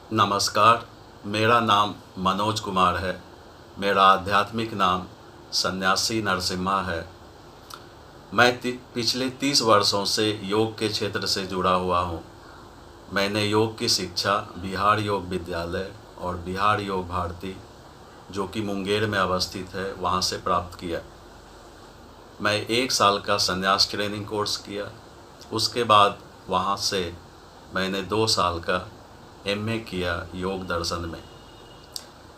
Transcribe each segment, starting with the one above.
नमस्कार। मेरा नाम मनोज कुमार है। मेरा आध्यात्मिक नाम सन्यासी नरसिम्हा है। मैं पिछले 30 वर्षों से योग के क्षेत्र से जुड़ा हुआ हूँ। मैंने योग की शिक्षा बिहार योग विद्यालय और बिहार योग भारती, जो कि मुंगेर में अवस्थित है, वहाँ से प्राप्त किया। मैं 1 साल का संन्यास ट्रेनिंग कोर्स किया। उसके बाद वहाँ से मैंने 2 साल का एमए किया योग दर्शन में।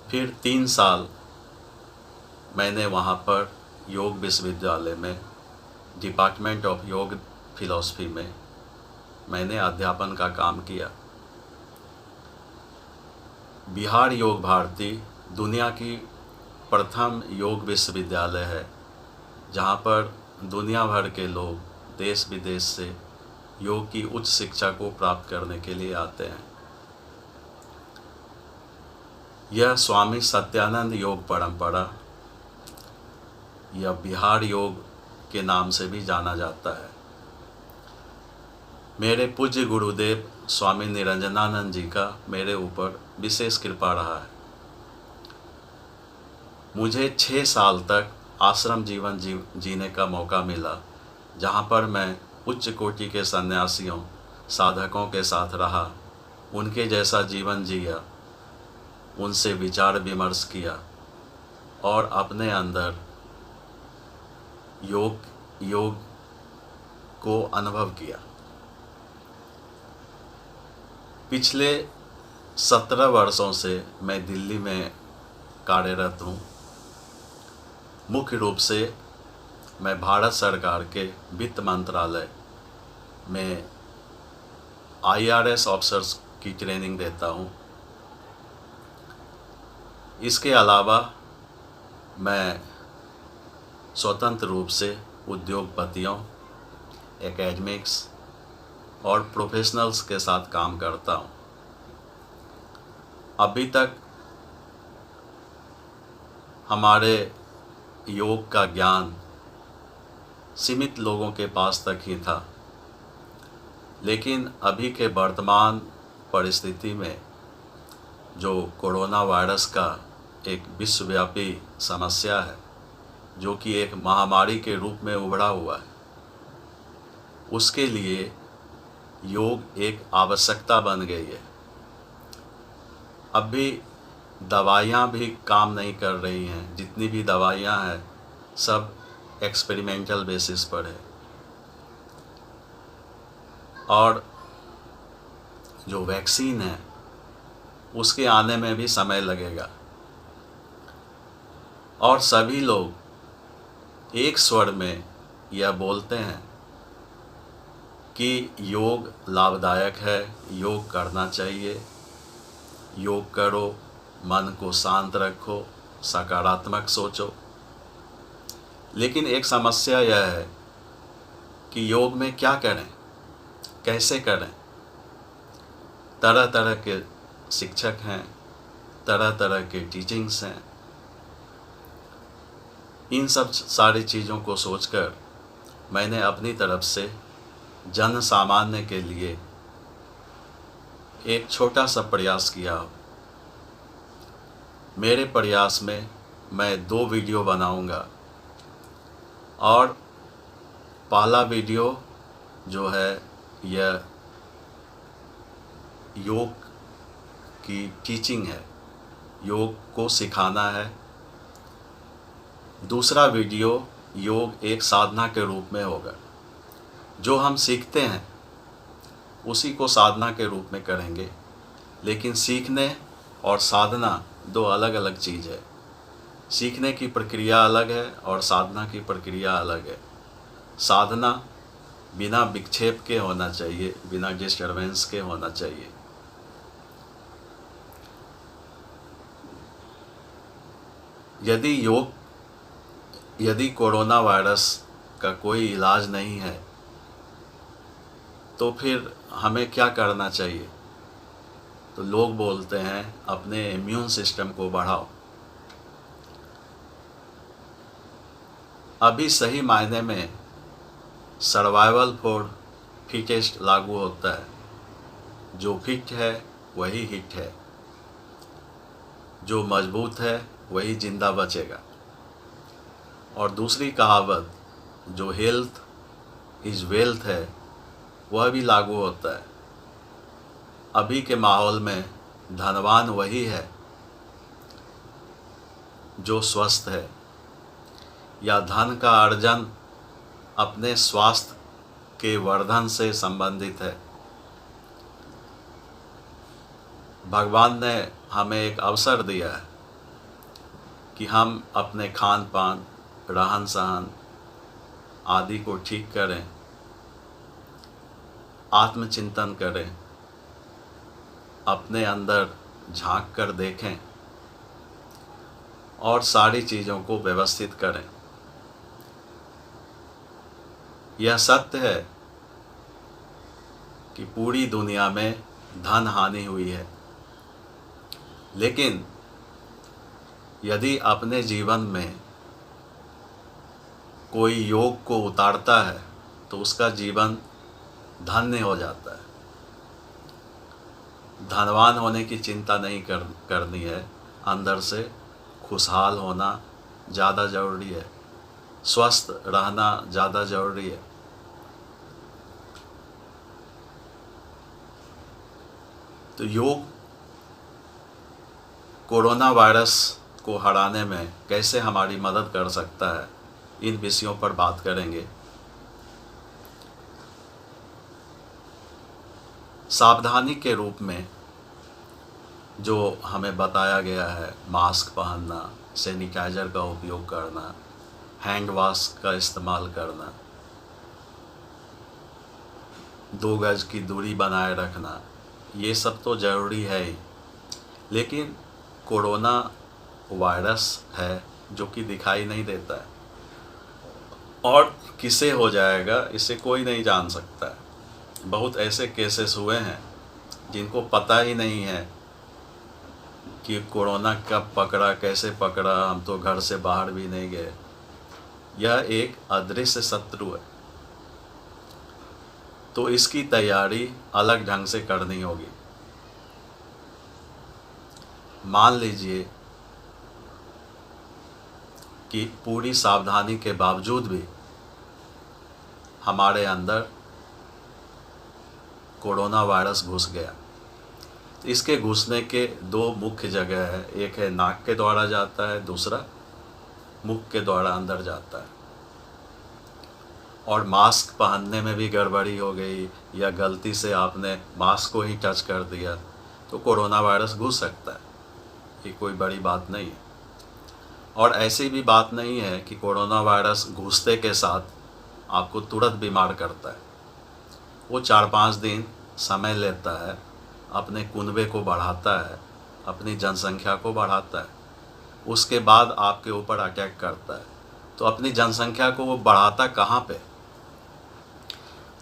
फिर 3 साल मैंने वहाँ पर योग विश्वविद्यालय में डिपार्टमेंट ऑफ योग फिलॉसफी में मैंने अध्यापन का काम किया। बिहार योग भारती दुनिया की प्रथम योग विश्वविद्यालय है, जहाँ पर दुनिया भर के लोग देश विदेश से योग की उच्च शिक्षा को प्राप्त करने के लिए आते हैं। यह स्वामी सत्यानंद योग परंपरा या बिहार योग के नाम से भी जाना जाता है। मेरे पूज्य गुरुदेव स्वामी निरंजनानंद जी का मेरे ऊपर विशेष कृपा रहा है। मुझे 6 साल तक आश्रम जीवन जीने का मौका मिला, जहाँ पर मैं उच्च कोटि के सन्यासियों साधकों के साथ रहा, उनके जैसा जीवन जिया, उनसे विचार विमर्श किया और अपने अंदर योग को अनुभव किया। पिछले 17 वर्षों से मैं दिल्ली में कार्यरत हूँ। मुख्य रूप से मैं भारत सरकार के वित्त मंत्रालय में IRS ऑफिसर्स की ट्रेनिंग देता हूँ। इसके अलावा मैं स्वतंत्र रूप से उद्योगपतियों, एकेडमिक्स और प्रोफेशनल्स के साथ काम करता हूँ। अभी तक हमारे योग का ज्ञान सीमित लोगों के पास तक ही था, लेकिन अभी के वर्तमान परिस्थिति में जो कोरोना वायरस का एक विश्वव्यापी समस्या है, जो कि एक महामारी के रूप में उभरा हुआ है, उसके लिए योग एक आवश्यकता बन गई है। अब भी दवाइयाँ भी काम नहीं कर रही हैं। जितनी भी दवाइयाँ हैं सब एक्सपेरिमेंटल बेसिस पर है, और जो वैक्सीन है उसके आने में भी समय लगेगा। और सभी लोग एक स्वर में यह बोलते हैं कि योग लाभदायक है, योग करना चाहिए, योग करो, मन को शांत रखो, सकारात्मक सोचो। लेकिन एक समस्या यह है कि योग में क्या करें, कैसे करें। तरह तरह के शिक्षक हैं, तरह तरह के टीचिंग्स हैं। इन सब सारी चीज़ों को सोचकर मैंने अपनी तरफ से जन सामान्य के लिए एक छोटा सा प्रयास किया। मेरे प्रयास में मैं 2 वीडियो बनाऊंगा, और पहला वीडियो जो है यह योग की टीचिंग है, योग को सिखाना है। दूसरा वीडियो योग एक साधना के रूप में होगा। जो हम सीखते हैं उसी को साधना के रूप में करेंगे, लेकिन सीखने और साधना 2 अलग अलग चीज़ है। सीखने की प्रक्रिया अलग है और साधना की प्रक्रिया अलग है। साधना बिना विक्षेप के होना चाहिए, बिना डिस्टर्बेंस के होना चाहिए। यदि कोरोना वायरस का कोई इलाज नहीं है तो फिर हमें क्या करना चाहिए? तो लोग बोलते हैं अपने इम्यून सिस्टम को बढ़ाओ। अभी सही मायने में सर्वाइवल फॉर फिटेस्ट लागू होता है। जो फिट है वही हिट है। जो मजबूत है वही जिंदा बचेगा। और दूसरी कहावत जो हेल्थ इज़ वेल्थ है, वह भी लागू होता है। अभी के माहौल में धनवान वही है जो स्वस्थ है, या धन का अर्जन अपने स्वास्थ्य के वर्धन से संबंधित है। भगवान ने हमें एक अवसर दिया है कि हम अपने खान पान, रहन सहन आदि को ठीक करें, आत्मचिंतन करें, अपने अंदर झांक कर देखें और सारी चीज़ों को व्यवस्थित करें। यह सत्य है कि पूरी दुनिया में धन हानि हुई है, लेकिन यदि अपने जीवन में कोई योग को उतारता है तो उसका जीवन धन्य हो जाता है। धनवान होने की चिंता नहीं करनी है, अंदर से खुशहाल होना ज़्यादा ज़रूरी है, स्वस्थ रहना ज़्यादा ज़रूरी है। तो योग कोरोना वायरस को हराने में कैसे हमारी मदद कर सकता है, इन विषयों पर बात करेंगे। सावधानी के रूप में जो हमें बताया गया है, मास्क पहनना, सैनिटाइज़र का उपयोग करना, हैंड वॉश का इस्तेमाल करना, 2 गज की दूरी बनाए रखना, ये सब तो ज़रूरी है ही। लेकिन कोरोना वायरस है जो कि दिखाई नहीं देता है, और किसे हो जाएगा इसे कोई नहीं जान सकता है। बहुत ऐसे केसेस हुए हैं जिनको पता ही नहीं है कि कोरोना कब पकड़ा, कैसे पकड़ा, हम तो घर से बाहर भी नहीं गए। यह एक अदृश्य शत्रु है, तो इसकी तैयारी अलग ढंग से करनी होगी। मान लीजिए कि पूरी सावधानी के बावजूद भी हमारे अंदर कोरोना वायरस घुस गया। इसके घुसने के 2 मुख्य जगह है, एक है नाक के द्वारा जाता है, दूसरा मुख के द्वारा अंदर जाता है। और मास्क पहनने में भी गड़बड़ी हो गई, या गलती से आपने मास्क को ही टच कर दिया तो कोरोना वायरस घुस सकता है। ये कोई बड़ी बात नहीं है। और ऐसी भी बात नहीं है कि कोरोना वायरस घुसते के साथ आपको तुरंत बीमार करता है। वो 4-5 दिन समय लेता है, अपने कुनबे को बढ़ाता है, अपनी जनसंख्या को बढ़ाता है, उसके बाद आपके ऊपर अटैक करता है। तो अपनी जनसंख्या को वो बढ़ाता कहाँ पे?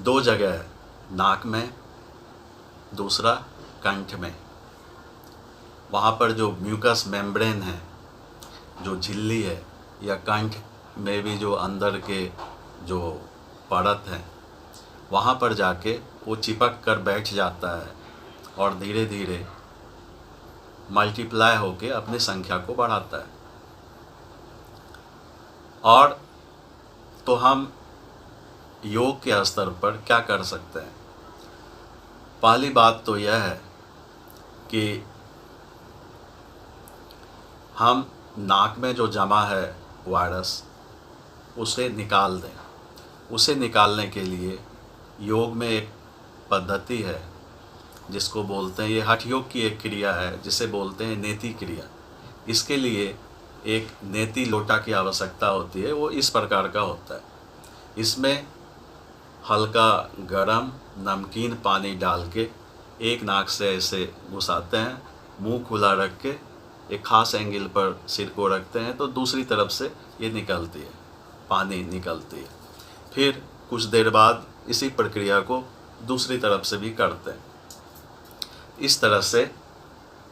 2 जगह है, नाक में, दूसरा कंठ में। वहाँ पर जो म्यूकस मेम्ब्रेन है, जो झिल्ली है, या कंठ में भी जो अंदर के जो परत हैं, वहाँ पर जाके वो चिपक कर बैठ जाता है और धीरे धीरे मल्टीप्लाई होके अपनी संख्या को बढ़ाता है। और तो हम योग के स्तर पर क्या कर सकते हैं? पहली बात तो यह है कि हम नाक में जो जमा है वायरस, उसे निकाल दें। उसे निकालने के लिए योग में एक पद्धति है जिसको बोलते हैं, ये हठ योग की एक क्रिया है जिसे बोलते हैं नेति क्रिया। इसके लिए एक नेति लोटा की आवश्यकता होती है। वो इस प्रकार का होता है, इसमें हल्का गरम नमकीन पानी डाल के एक नाक से ऐसे घुसाते हैं, मुंह खुला रख के एक खास एंगल पर सिर को रखते हैं तो दूसरी तरफ से ये निकलती है, पानी निकलती है। फिर कुछ देर बाद इसी प्रक्रिया को दूसरी तरफ से भी करते हैं। इस तरह से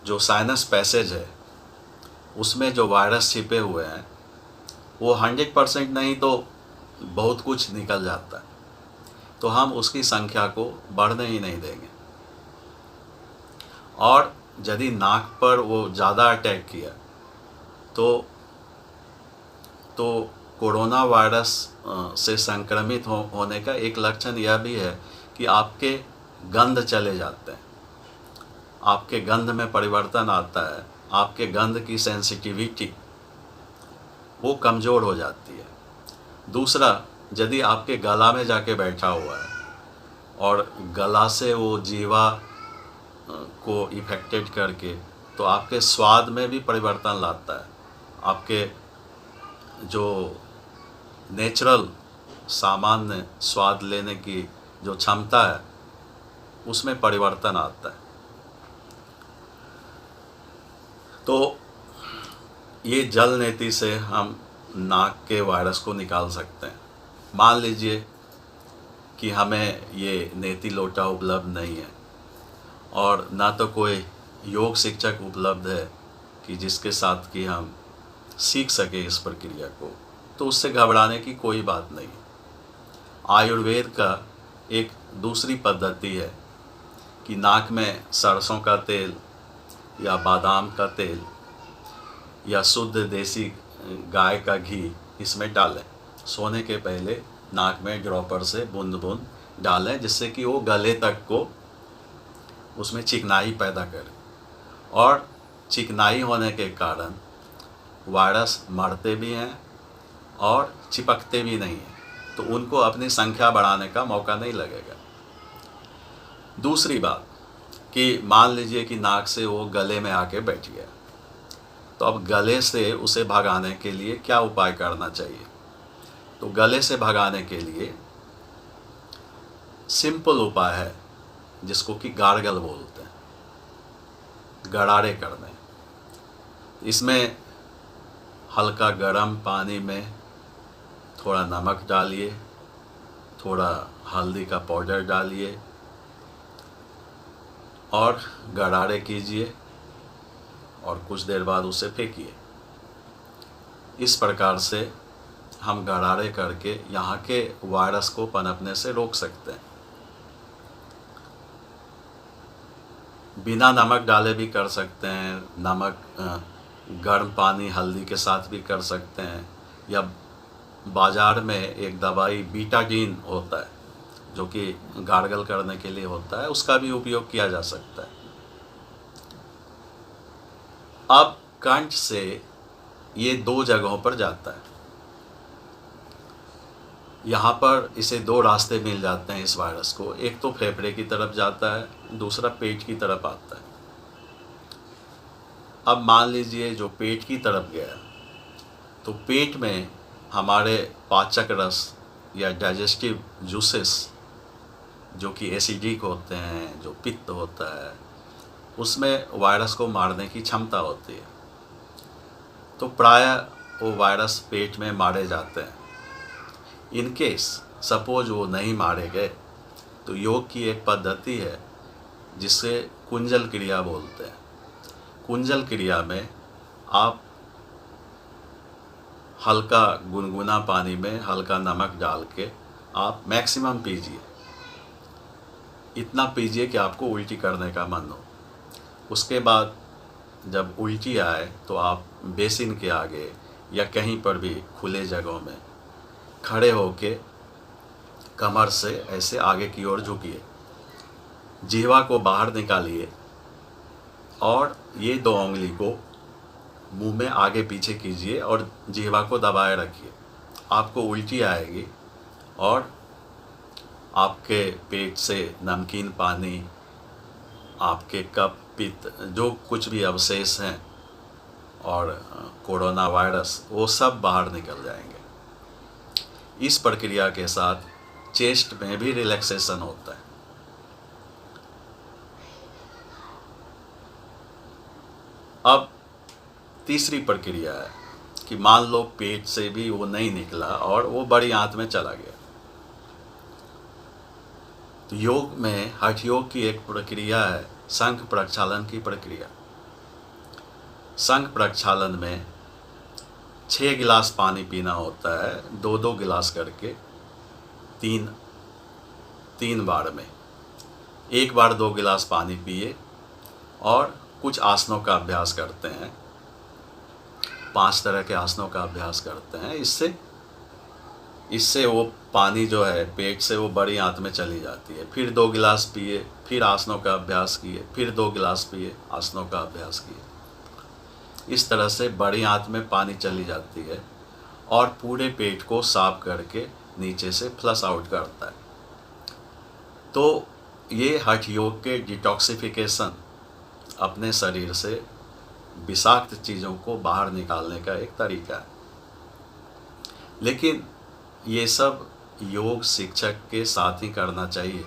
जो साइनस पैसेज है उसमें जो वायरस छिपे हुए हैं वो 100% नहीं तो बहुत कुछ निकल जाता है। तो हम उसकी संख्या को बढ़ने ही नहीं देंगे। और यदि नाक पर वो ज़्यादा अटैक किया तो कोरोना वायरस से संक्रमित होने का एक लक्षण यह भी है कि आपके गंध चले जाते हैं, आपके गंध में परिवर्तन आता है, आपके गंध की सेंसिटिविटी वो कमज़ोर हो जाती है। दूसरा, यदि आपके गला में जाके बैठा हुआ है और गला से वो जीवा को इफेक्टेड करके तो आपके स्वाद में भी परिवर्तन लाता है, आपके जो नेचुरल सामान्य स्वाद लेने की जो क्षमता है उसमें परिवर्तन आता है। तो ये जल नेति से हम नाक के वायरस को निकाल सकते हैं। मान लीजिए कि हमें ये नेति लोटा उपलब्ध नहीं है और ना तो कोई योग शिक्षक उपलब्ध है कि जिसके साथ कि हम सीख सके इस प्रक्रिया को, तो उससे घबराने की कोई बात नहीं। आयुर्वेद का एक दूसरी पद्धति है कि नाक में सरसों का तेल या बादाम का तेल या शुद्ध देसी गाय का घी इसमें डालें। सोने के पहले नाक में ड्रॉपर से बूंद बूंद डालें, जिससे कि वो गले तक को उसमें चिकनाई पैदा करे, और चिकनाई होने के कारण वायरस मरते भी हैं और चिपकते भी नहीं हैं, तो उनको अपनी संख्या बढ़ाने का मौका नहीं लगेगा। दूसरी बात कि मान लीजिए कि नाक से वो गले में आके बैठ गया, तो अब गले से उसे भगाने के लिए क्या उपाय करना चाहिए? तो गले से भगाने के लिए सिंपल उपाय है जिसको कि गार्गल बोलते हैं, गरारे करने। इसमें हल्का गर्म पानी में थोड़ा नमक डालिए, थोड़ा हल्दी का पाउडर डालिए और गरारे कीजिए और कुछ देर बाद उसे फेंकिए। इस प्रकार से हम गरारे करके यहाँ के वायरस को पनपने से रोक सकते हैं। बिना नमक डाले भी कर सकते हैं, नमक गर्म पानी हल्दी के साथ भी कर सकते हैं, या बाज़ार में एक दवाई बीटाडीन होता है जो कि गार्गल करने के लिए होता है, उसका भी उपयोग किया जा सकता है। अब कंठ से ये दो जगहों पर जाता है। यहाँ पर इसे दो रास्ते मिल जाते हैं इस वायरस को, एक तो फेफड़े की तरफ जाता है, दूसरा पेट की तरफ आता है। अब मान लीजिए जो पेट की तरफ गया तो पेट में हमारे पाचक रस या डाइजेस्टिव जूसेस जो कि एसिडिक होते हैं, जो पित्त होता है, उसमें वायरस को मारने की क्षमता होती है। तो प्रायः वो वायरस पेट में मारे जाते हैं। इन केस सपोज वो नहीं मारे गए तो योग की एक पद्धति है जिसे कुंजल क्रिया बोलते हैं। कुंजल क्रिया में आप हल्का गुनगुना पानी में हल्का नमक डाल के आप मैक्सिमम पीजिए, इतना पीजिए कि आपको उल्टी करने का मन हो। उसके बाद जब उल्टी आए तो आप बेसिन के आगे या कहीं पर भी खुले जगहों में खड़े होके कमर से ऐसे आगे की ओर झुकिए, जिह्वा को बाहर निकालिए और ये दो उंगली को मुंह में आगे पीछे कीजिए और जिह्वा को दबाए रखिए। आपको उल्टी आएगी और आपके पेट से नमकीन पानी, आपके कफ, पित्त, जो कुछ भी अवशेष हैं और कोरोना वायरस, वो सब बाहर निकल जाएंगे। इस प्रक्रिया के साथ चेस्ट में भी रिलैक्सेशन होता है। अब तीसरी प्रक्रिया है कि मान लो पेट से भी वो नहीं निकला और वो बड़ी आंत में चला गया। तो योग में, हठ योग की एक प्रक्रिया है शंख प्रक्षालन की प्रक्रिया। शंख प्रक्षालन में 6 गिलास पानी पीना होता है, 2-2 गिलास करके, 3 बार में। एक बार 2 गिलास पानी पिए और कुछ आसनों का अभ्यास करते हैं, 5 तरह के आसनों का अभ्यास करते हैं। इससे वो पानी जो है पेट से वो बड़ी आंत में चली जाती है। फिर 2 गिलास पिए, फिर आसनों का अभ्यास किए, फिर 2 गिलास पिए, आसनों का अभ्यास किए। इस तरह से बड़ी आंत में पानी चली जाती है और पूरे पेट को साफ करके नीचे से फ्लश आउट करता है। तो ये हठ योग के डिटॉक्सिफिकेशन, अपने शरीर से विषाक्त चीज़ों को बाहर निकालने का एक तरीका है। लेकिन ये सब योग शिक्षक के साथ ही करना चाहिए।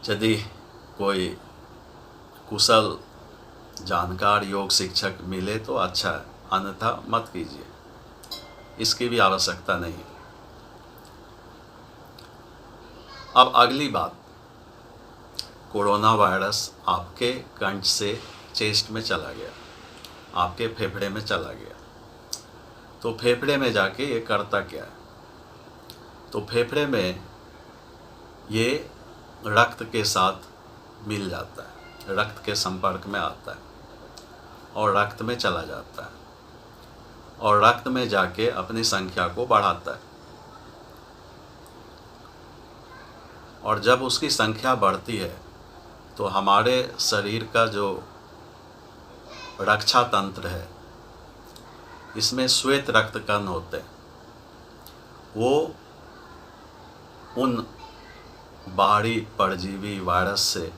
यदि कोई कुशल जानकार योग शिक्षक मिले तो अच्छा है, अन्यथा मत कीजिए, इसकी भी आवश्यकता नहीं है। अब अगली बात, कोरोना वायरस आपके कंठ से चेस्ट में चला गया, आपके फेफड़े में चला गया। तो फेफड़े में जाके ये करता क्या है? तो फेफड़े में ये रक्त के साथ मिल जाता है, रक्त के संपर्क में आता है और रक्त में चला जाता है और रक्त में जाके अपनी संख्या को बढ़ाता है। और जब उसकी संख्या बढ़ती है तो हमारे शरीर का जो रक्षा तंत्र है, इसमें श्वेत रक्त कण होते हैं, वो उन बाहरी परजीवी वायरस से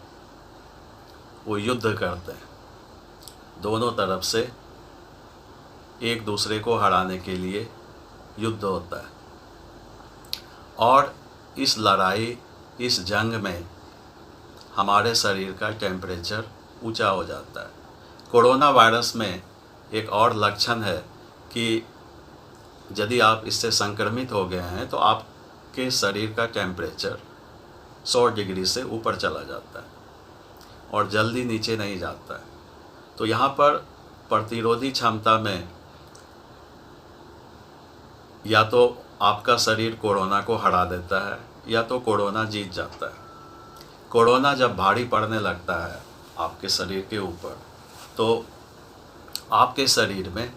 वो युद्ध करते हैं। दोनों तरफ से एक दूसरे को हराने के लिए युद्ध होता है और इस लड़ाई, इस जंग में हमारे शरीर का टेम्परेचर ऊंचा हो जाता है। कोरोना वायरस में एक और लक्षण है कि यदि आप इससे संक्रमित हो गए हैं तो आपके शरीर का टेम्परेचर 100 डिग्री से ऊपर चला जाता है और जल्दी नीचे नहीं जाता है। तो यहाँ पर प्रतिरोधी क्षमता में या तो आपका शरीर कोरोना को हरा देता है या तो कोरोना जीत जाता है। कोरोना जब भारी पड़ने लगता है आपके शरीर के ऊपर, तो आपके शरीर में,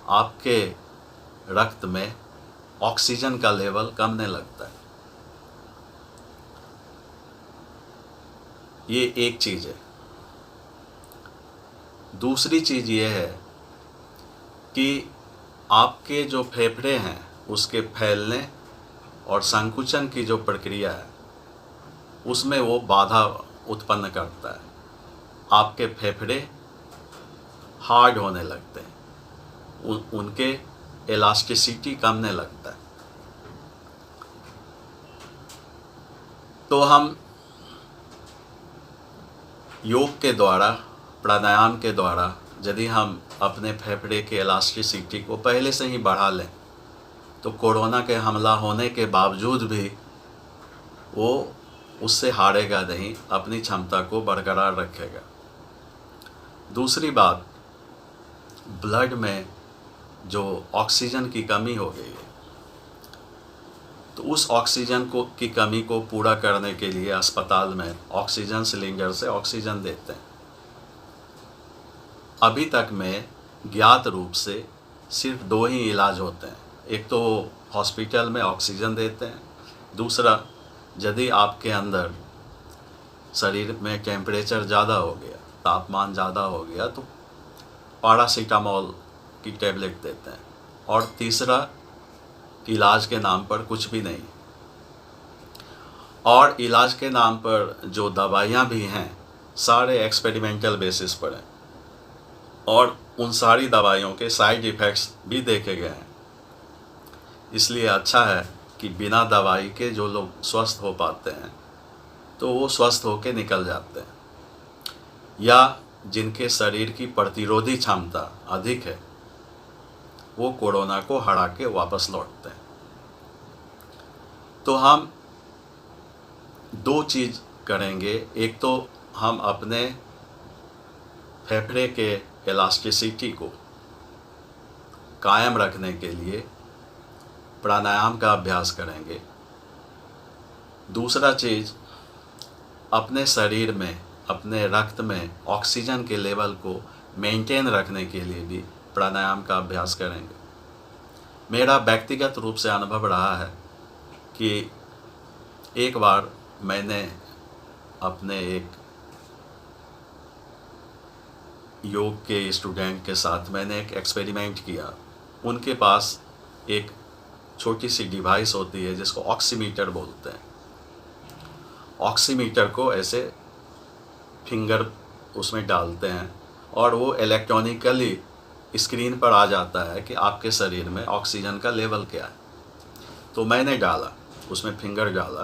आपके रक्त में ऑक्सीजन का लेवल कमने लगता है। ये एक चीज़ है। दूसरी चीज़ ये है कि आपके जो फेफड़े हैं उसके फैलने और संकुचन की जो प्रक्रिया है उसमें वो बाधा उत्पन्न करता है। आपके फेफड़े हार्ड होने लगते हैं, उनके इलास्टिसिटी कमने लगता है। तो हम योग के द्वारा, प्राणायाम के द्वारा यदि हम अपने फेफड़े के इलास्टिसिटी को पहले से ही बढ़ा लें तो कोरोना के हमला होने के बावजूद भी वो उससे हारेगा नहीं, अपनी क्षमता को बरकरार रखेगा। दूसरी बात, ब्लड में जो ऑक्सीजन की कमी हो गई है, तो उस ऑक्सीजन की कमी को पूरा करने के लिए अस्पताल में ऑक्सीजन सिलेंडर से ऑक्सीजन देते हैं। अभी तक में ज्ञात रूप से सिर्फ 2 ही इलाज होते हैं। एक तो हॉस्पिटल में ऑक्सीजन देते हैं, दूसरा यदि आपके अंदर शरीर में टेम्परेचर ज़्यादा हो गया, तापमान ज़्यादा हो गया, तो पैरासीटामोल की टैबलेट देते हैं, और तीसरा इलाज के नाम पर कुछ भी नहीं। और इलाज के नाम पर जो दवाइयाँ भी हैं सारे एक्सपेरिमेंटल बेसिस पर हैं और उन सारी दवाइयों के साइड इफ़ेक्ट्स भी देखे गए हैं। इसलिए अच्छा है कि बिना दवाई के जो लोग स्वस्थ हो पाते हैं तो वो स्वस्थ होके निकल जाते हैं, या जिनके शरीर की प्रतिरोधी क्षमता अधिक है वो कोरोना को हरा के वापस लौटते हैं। तो हम 2 चीज़ करेंगे। एक तो हम अपने फेफड़े के इलास्टिसिटी को कायम रखने के लिए प्राणायाम का अभ्यास करेंगे। दूसरा चीज़, अपने शरीर में अपने रक्त में ऑक्सीजन के लेवल को मेंटेन रखने के लिए भी प्राणायाम का अभ्यास करेंगे। मेरा व्यक्तिगत रूप से अनुभव रहा है कि एक बार मैंने अपने एक योग के स्टूडेंट के साथ मैंने एक एक्सपेरिमेंट किया। उनके पास एक छोटी सी डिवाइस होती है जिसको ऑक्सीमीटर बोलते हैं। ऑक्सीमीटर को ऐसे फिंगर उसमें डालते हैं और वो इलेक्ट्रॉनिकली स्क्रीन पर आ जाता है कि आपके शरीर में ऑक्सीजन का लेवल क्या है। तो मैंने डाला, उसमें फिंगर डाला,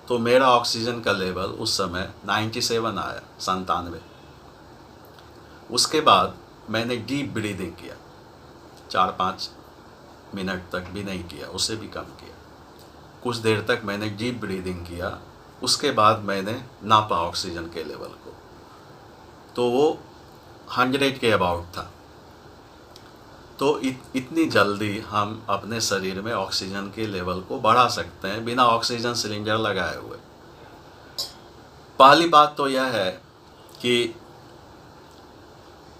तो मेरा ऑक्सीजन का लेवल उस समय 97 आया, 97। उसके बाद मैंने डीप ब्रीदिंग किया, 4-5 मिनट तक भी नहीं किया, उससे भी कम किया। कुछ देर तक मैंने डीप ब्रीदिंग किया, उसके बाद मैंने नापा ऑक्सीजन के लेवल को, तो वो 100 के अबाउट था। तो इतनी जल्दी हम अपने शरीर में ऑक्सीजन के लेवल को बढ़ा सकते हैं बिना ऑक्सीजन सिलेंडर लगाए हुए। पहली बात तो यह है कि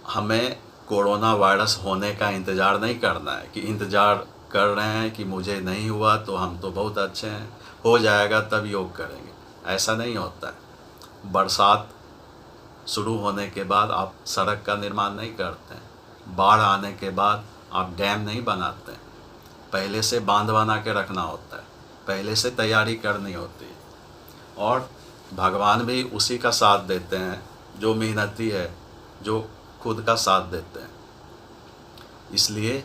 हमें कोरोना वायरस होने का इंतज़ार नहीं करना है कि इंतज़ार कर रहे हैं कि मुझे नहीं हुआ तो हम तो बहुत अच्छे हैं, हो जाएगा तब योग करेंगे। ऐसा नहीं होता है। बरसात शुरू होने के बाद आप सड़क का निर्माण नहीं करते हैं, बाढ़ आने के बाद आप डैम नहीं बनाते हैं। पहले से बांध बना के रखना होता है, पहले से तैयारी करनी होती है। और भगवान भी उसी का साथ देते हैं जो मेहनती है, जो खुद का साथ देते हैं। इसलिए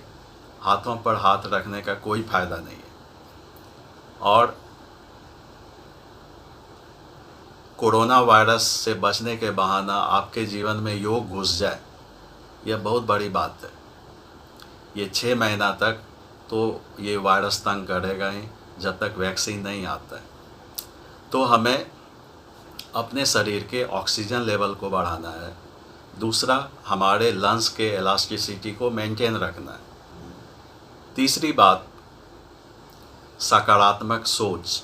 हाथों पर हाथ रखने का कोई फ़ायदा नहीं है। और कोरोना वायरस से बचने के बहाना आपके जीवन में योग घुस जाए, यह बहुत बड़ी बात है। ये 6 महीना तक तो ये वायरस तंग करेगा ही, जब तक वैक्सीन नहीं आता है। तो हमें अपने शरीर के ऑक्सीजन लेवल को बढ़ाना है। दूसरा, हमारे लंग्स के इलास्टिसिटी को मेंटेन रखना है। तीसरी बात, सकारात्मक सोच।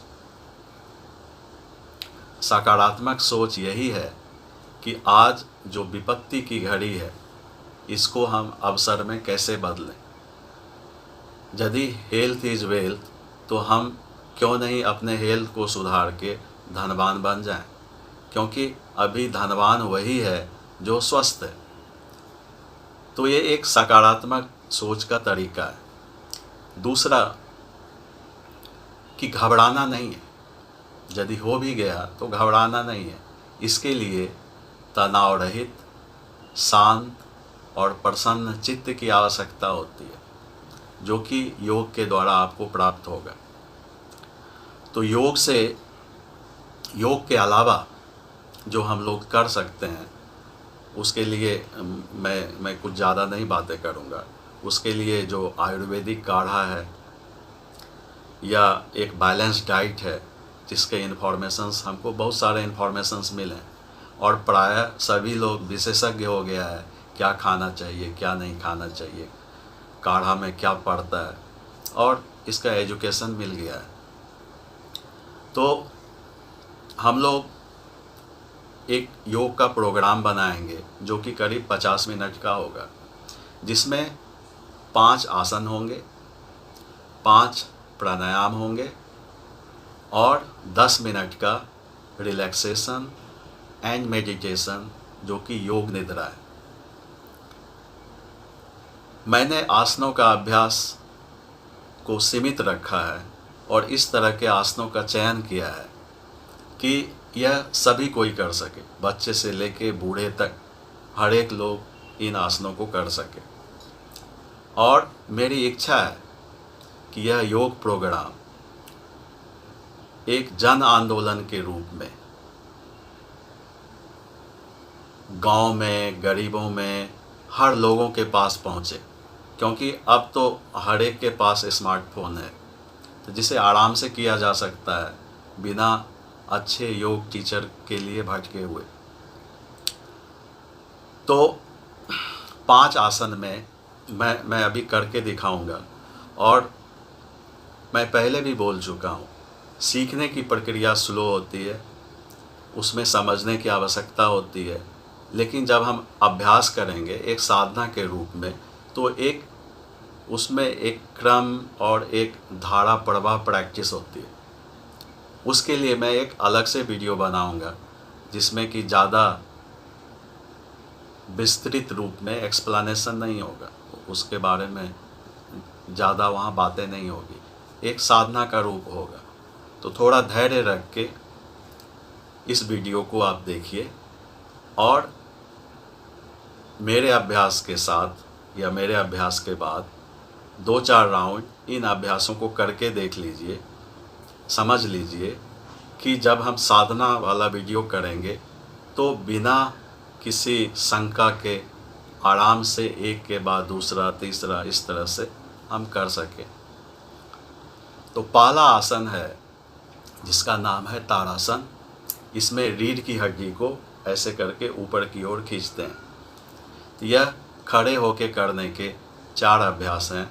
सकारात्मक सोच यही है कि आज जो विपत्ति की घड़ी है, इसको हम अवसर में कैसे बदलें। यदि हेल्थ इज़ वेल्थ, तो हम क्यों नहीं अपने हेल्थ को सुधार के धनवान बन जाएं, क्योंकि अभी धनवान वही है जो स्वस्थ है। तो ये एक सकारात्मक सोच का तरीका है। दूसरा, कि घबराना नहीं है, यदि हो भी गया तो घबराना नहीं है। इसके लिए तनाव रहित, शांत और प्रसन्न चित्त की आवश्यकता होती है, जो कि योग के द्वारा आपको प्राप्त होगा। तो योग के अलावा जो हम लोग कर सकते हैं, उसके लिए मैं कुछ ज़्यादा नहीं बातें करूँगा। उसके लिए जो आयुर्वेदिक काढ़ा है या एक बैलेंस डाइट है, जिसके इन्फॉर्मेशंस हमको बहुत सारे इन्फॉर्मेशंस मिले हैं, और प्रायः सभी लोग विशेषज्ञ हो गया है क्या खाना चाहिए, क्या नहीं खाना चाहिए, काढ़ा में क्या पड़ता है, और इसका एजुकेशन मिल गया है। तो हम लोग एक योग का प्रोग्राम बनाएंगे जो कि करीब 50 मिनट का होगा, जिसमें 5 आसन होंगे, 5 प्राणायाम होंगे और 10 मिनट का रिलैक्सेशन एंड मेडिटेशन, जो कि योग निद्रा है। मैंने आसनों का अभ्यास को सीमित रखा है और इस तरह के आसनों का चयन किया है कि यह सभी कोई कर सके, बच्चे से लेके बूढ़े तक हर एक लोग इन आसनों को कर सके। और मेरी इच्छा है कि यह योग प्रोग्राम एक जन आंदोलन के रूप में गांव में, गरीबों में, हर लोगों के पास पहुंचे, क्योंकि अब तो हर एक के पास स्मार्टफोन है, तो जिसे आराम से किया जा सकता है बिना अच्छे योग टीचर के लिए भटके हुए। तो 5 आसन में मैं अभी करके दिखाऊंगा, और मैं पहले भी बोल चुका हूँ, सीखने की प्रक्रिया स्लो होती है, उसमें समझने की आवश्यकता होती है। लेकिन जब हम अभ्यास करेंगे एक साधना के रूप में, तो एक उसमें एक क्रम और एक धारा प्रवाह प्रैक्टिस होती है। उसके लिए मैं एक अलग से वीडियो बनाऊंगा जिसमें कि ज़्यादा विस्तृत रूप में एक्सप्लेनेशन नहीं होगा, उसके बारे में ज़्यादा वहाँ बातें नहीं होगी, एक साधना का रूप होगा। तो थोड़ा धैर्य रख के इस वीडियो को आप देखिए और मेरे अभ्यास के साथ या मेरे अभ्यास के बाद 2-4 राउंड इन अभ्यासों को करके देख लीजिए। समझ लीजिए कि जब हम साधना वाला वीडियो करेंगे तो बिना किसी शंका के आराम से एक के बाद दूसरा तीसरा इस तरह से हम कर सकें। तो पहला आसन है जिसका नाम है ताड़ासन। इसमें रीढ़ की हड्डी को ऐसे करके ऊपर की ओर खींचते हैं। तो यह खड़े होके करने के 4 अभ्यास हैं,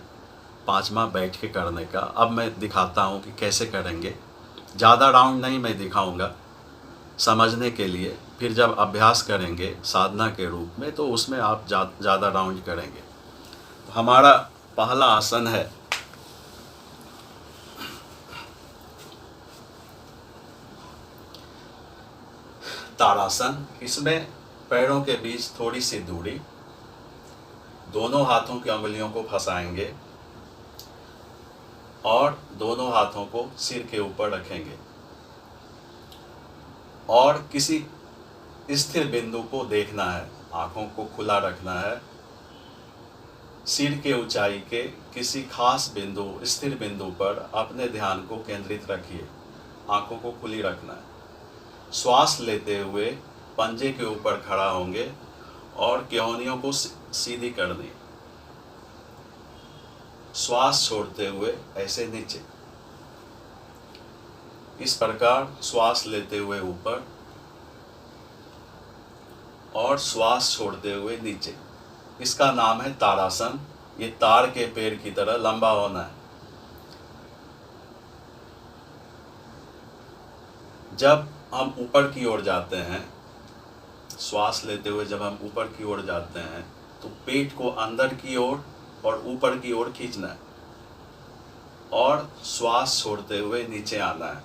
5वां बैठ के करने का। अब मैं दिखाता हूँ कि कैसे करेंगे। ज़्यादा राउंड नहीं मैं दिखाऊंगा समझने के लिए, फिर जब अभ्यास करेंगे साधना के रूप में तो उसमें आप ज़्यादा राउंड करेंगे। तो हमारा पहला आसन है ताड़ासन। इसमें पैरों के बीच थोड़ी सी दूरी, दोनों हाथों की अंगुलियों को फंसाएंगे और दोनों हाथों को सिर के ऊपर रखेंगे और किसी स्थिर बिंदु को देखना है, आंखों को खुला रखना है। सिर के ऊंचाई के किसी खास बिंदु, स्थिर बिंदु पर अपने ध्यान को केंद्रित रखिए, आंखों को खुली रखना है। श्वास लेते हुए पंजे के ऊपर खड़ा होंगे और केहनियों को सीधी करनी है। श्वास छोड़ते हुए ऐसे नीचे, इस प्रकार श्वास लेते हुए ऊपर और श्वास छोड़ते हुए नीचे। इसका नाम है ताड़ासन। ये ताड़ के पेड़ की तरह लंबा होना है। जब हम ऊपर की ओर जाते हैं, श्वास लेते हुए जब हम ऊपर की ओर जाते हैं तो पेट को अंदर की ओर और ऊपर की ओर खींचना है और श्वास छोड़ते हुए नीचे आना है।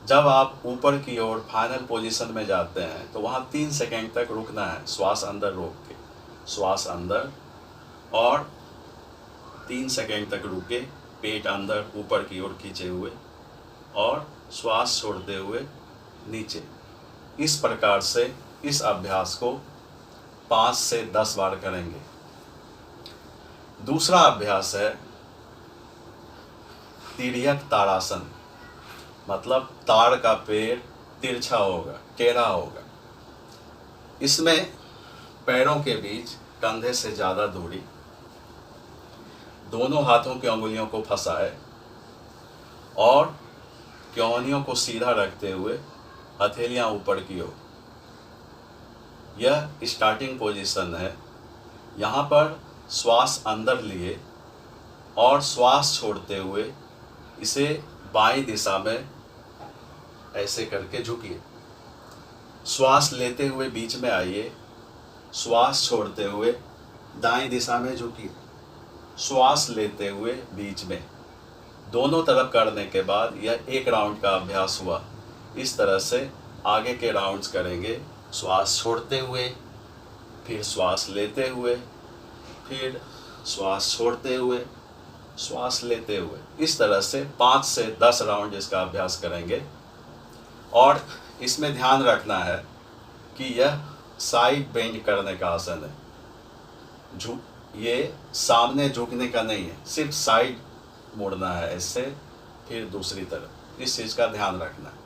जब आप ऊपर की ओर फाइनल पोजीशन में जाते हैं तो वहाँ 3 सेकंड तक रुकना है, श्वास अंदर रोक के। श्वास अंदर और 3 सेकंड तक रुके, पेट अंदर ऊपर की ओर खींचे हुए और श्वास छोड़ते हुए नीचे। इस प्रकार से इस अभ्यास को 5 से 10 बार करेंगे। दूसरा अभ्यास है तिर्यक ताड़ासन, मतलब ताड़ का पेड़ तिरछा होगा, टेढ़ा होगा। इसमें पैरों के बीच कंधे से ज़्यादा दूरी, दोनों हाथों की अंगुलियों को फंसाए और केहनियों को सीधा रखते हुए हथेलियां ऊपर की ओर। यह स्टार्टिंग पोजीशन है। यहाँ पर श्वास अंदर लिए और श्वास छोड़ते हुए इसे बाईं दिशा में ऐसे करके झुकिए। श्वास लेते हुए बीच में आइए, श्वास छोड़ते हुए दाईं दिशा में झुकिए। श्वास लेते हुए बीच में। दोनों तरफ करने के बाद यह 1 राउंड का अभ्यास हुआ। इस तरह से आगे के राउंड्स करेंगे। श्वास छोड़ते हुए, फिर श्वास लेते हुए, फिर श्वास छोड़ते हुए, श्वास लेते हुए। इस तरह से 5 से 10 राउंड इसका अभ्यास करेंगे। और इसमें ध्यान रखना है कि यह साइड बेंड करने का आसन है। ये सामने झुकने का नहीं है, सिर्फ साइड मुड़ना है ऐसे, फिर दूसरी तरफ। इस चीज़ का ध्यान रखना है।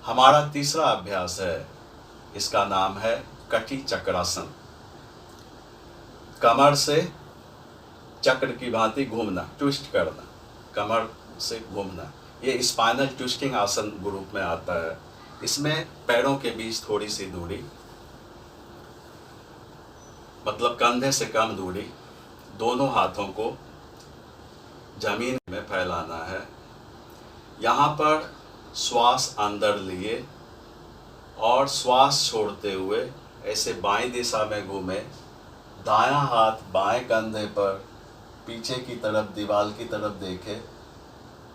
हमारा तीसरा अभ्यास है, इसका नाम है कटी चक्रासन। कमर से चक्र की भांति घूमना, ट्विस्ट करना, कमर से घूमना। ये स्पाइनल ट्विस्टिंग आसन ग्रुप में आता है। इसमें पैरों के बीच थोड़ी सी दूरी, मतलब कंधे से कम दूरी, दोनों हाथों को जमीन में फैलाना है। यहाँ पर श्वास अंदर लिए और श्वास छोड़ते हुए ऐसे बाईं दिशा में घूमे, दायां हाथ बाएं कंधे पर पीछे की तरफ दीवार की तरफ देखे,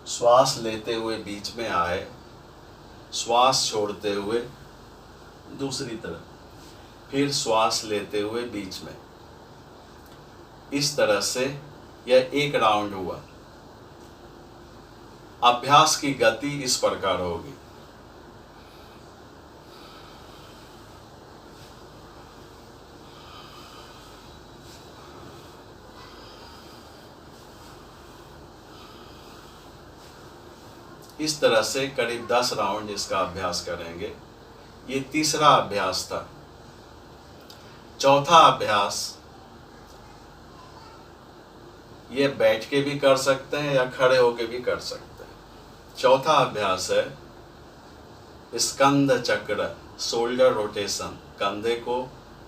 श्वास लेते हुए बीच में आए, श्वास छोड़ते हुए दूसरी तरफ, फिर श्वास लेते हुए बीच में। इस तरह से यह एक राउंड हुआ। अभ्यास की गति इस प्रकार होगी। इस तरह से करीब 10 राउंड इसका अभ्यास करेंगे। ये तीसरा अभ्यास था। चौथा अभ्यास ये बैठ के भी कर सकते हैं या खड़े होके भी कर सकते हैं। चौथा अभ्यास है स्कंद चक्र, शोल्डर रोटेशन, कंधे को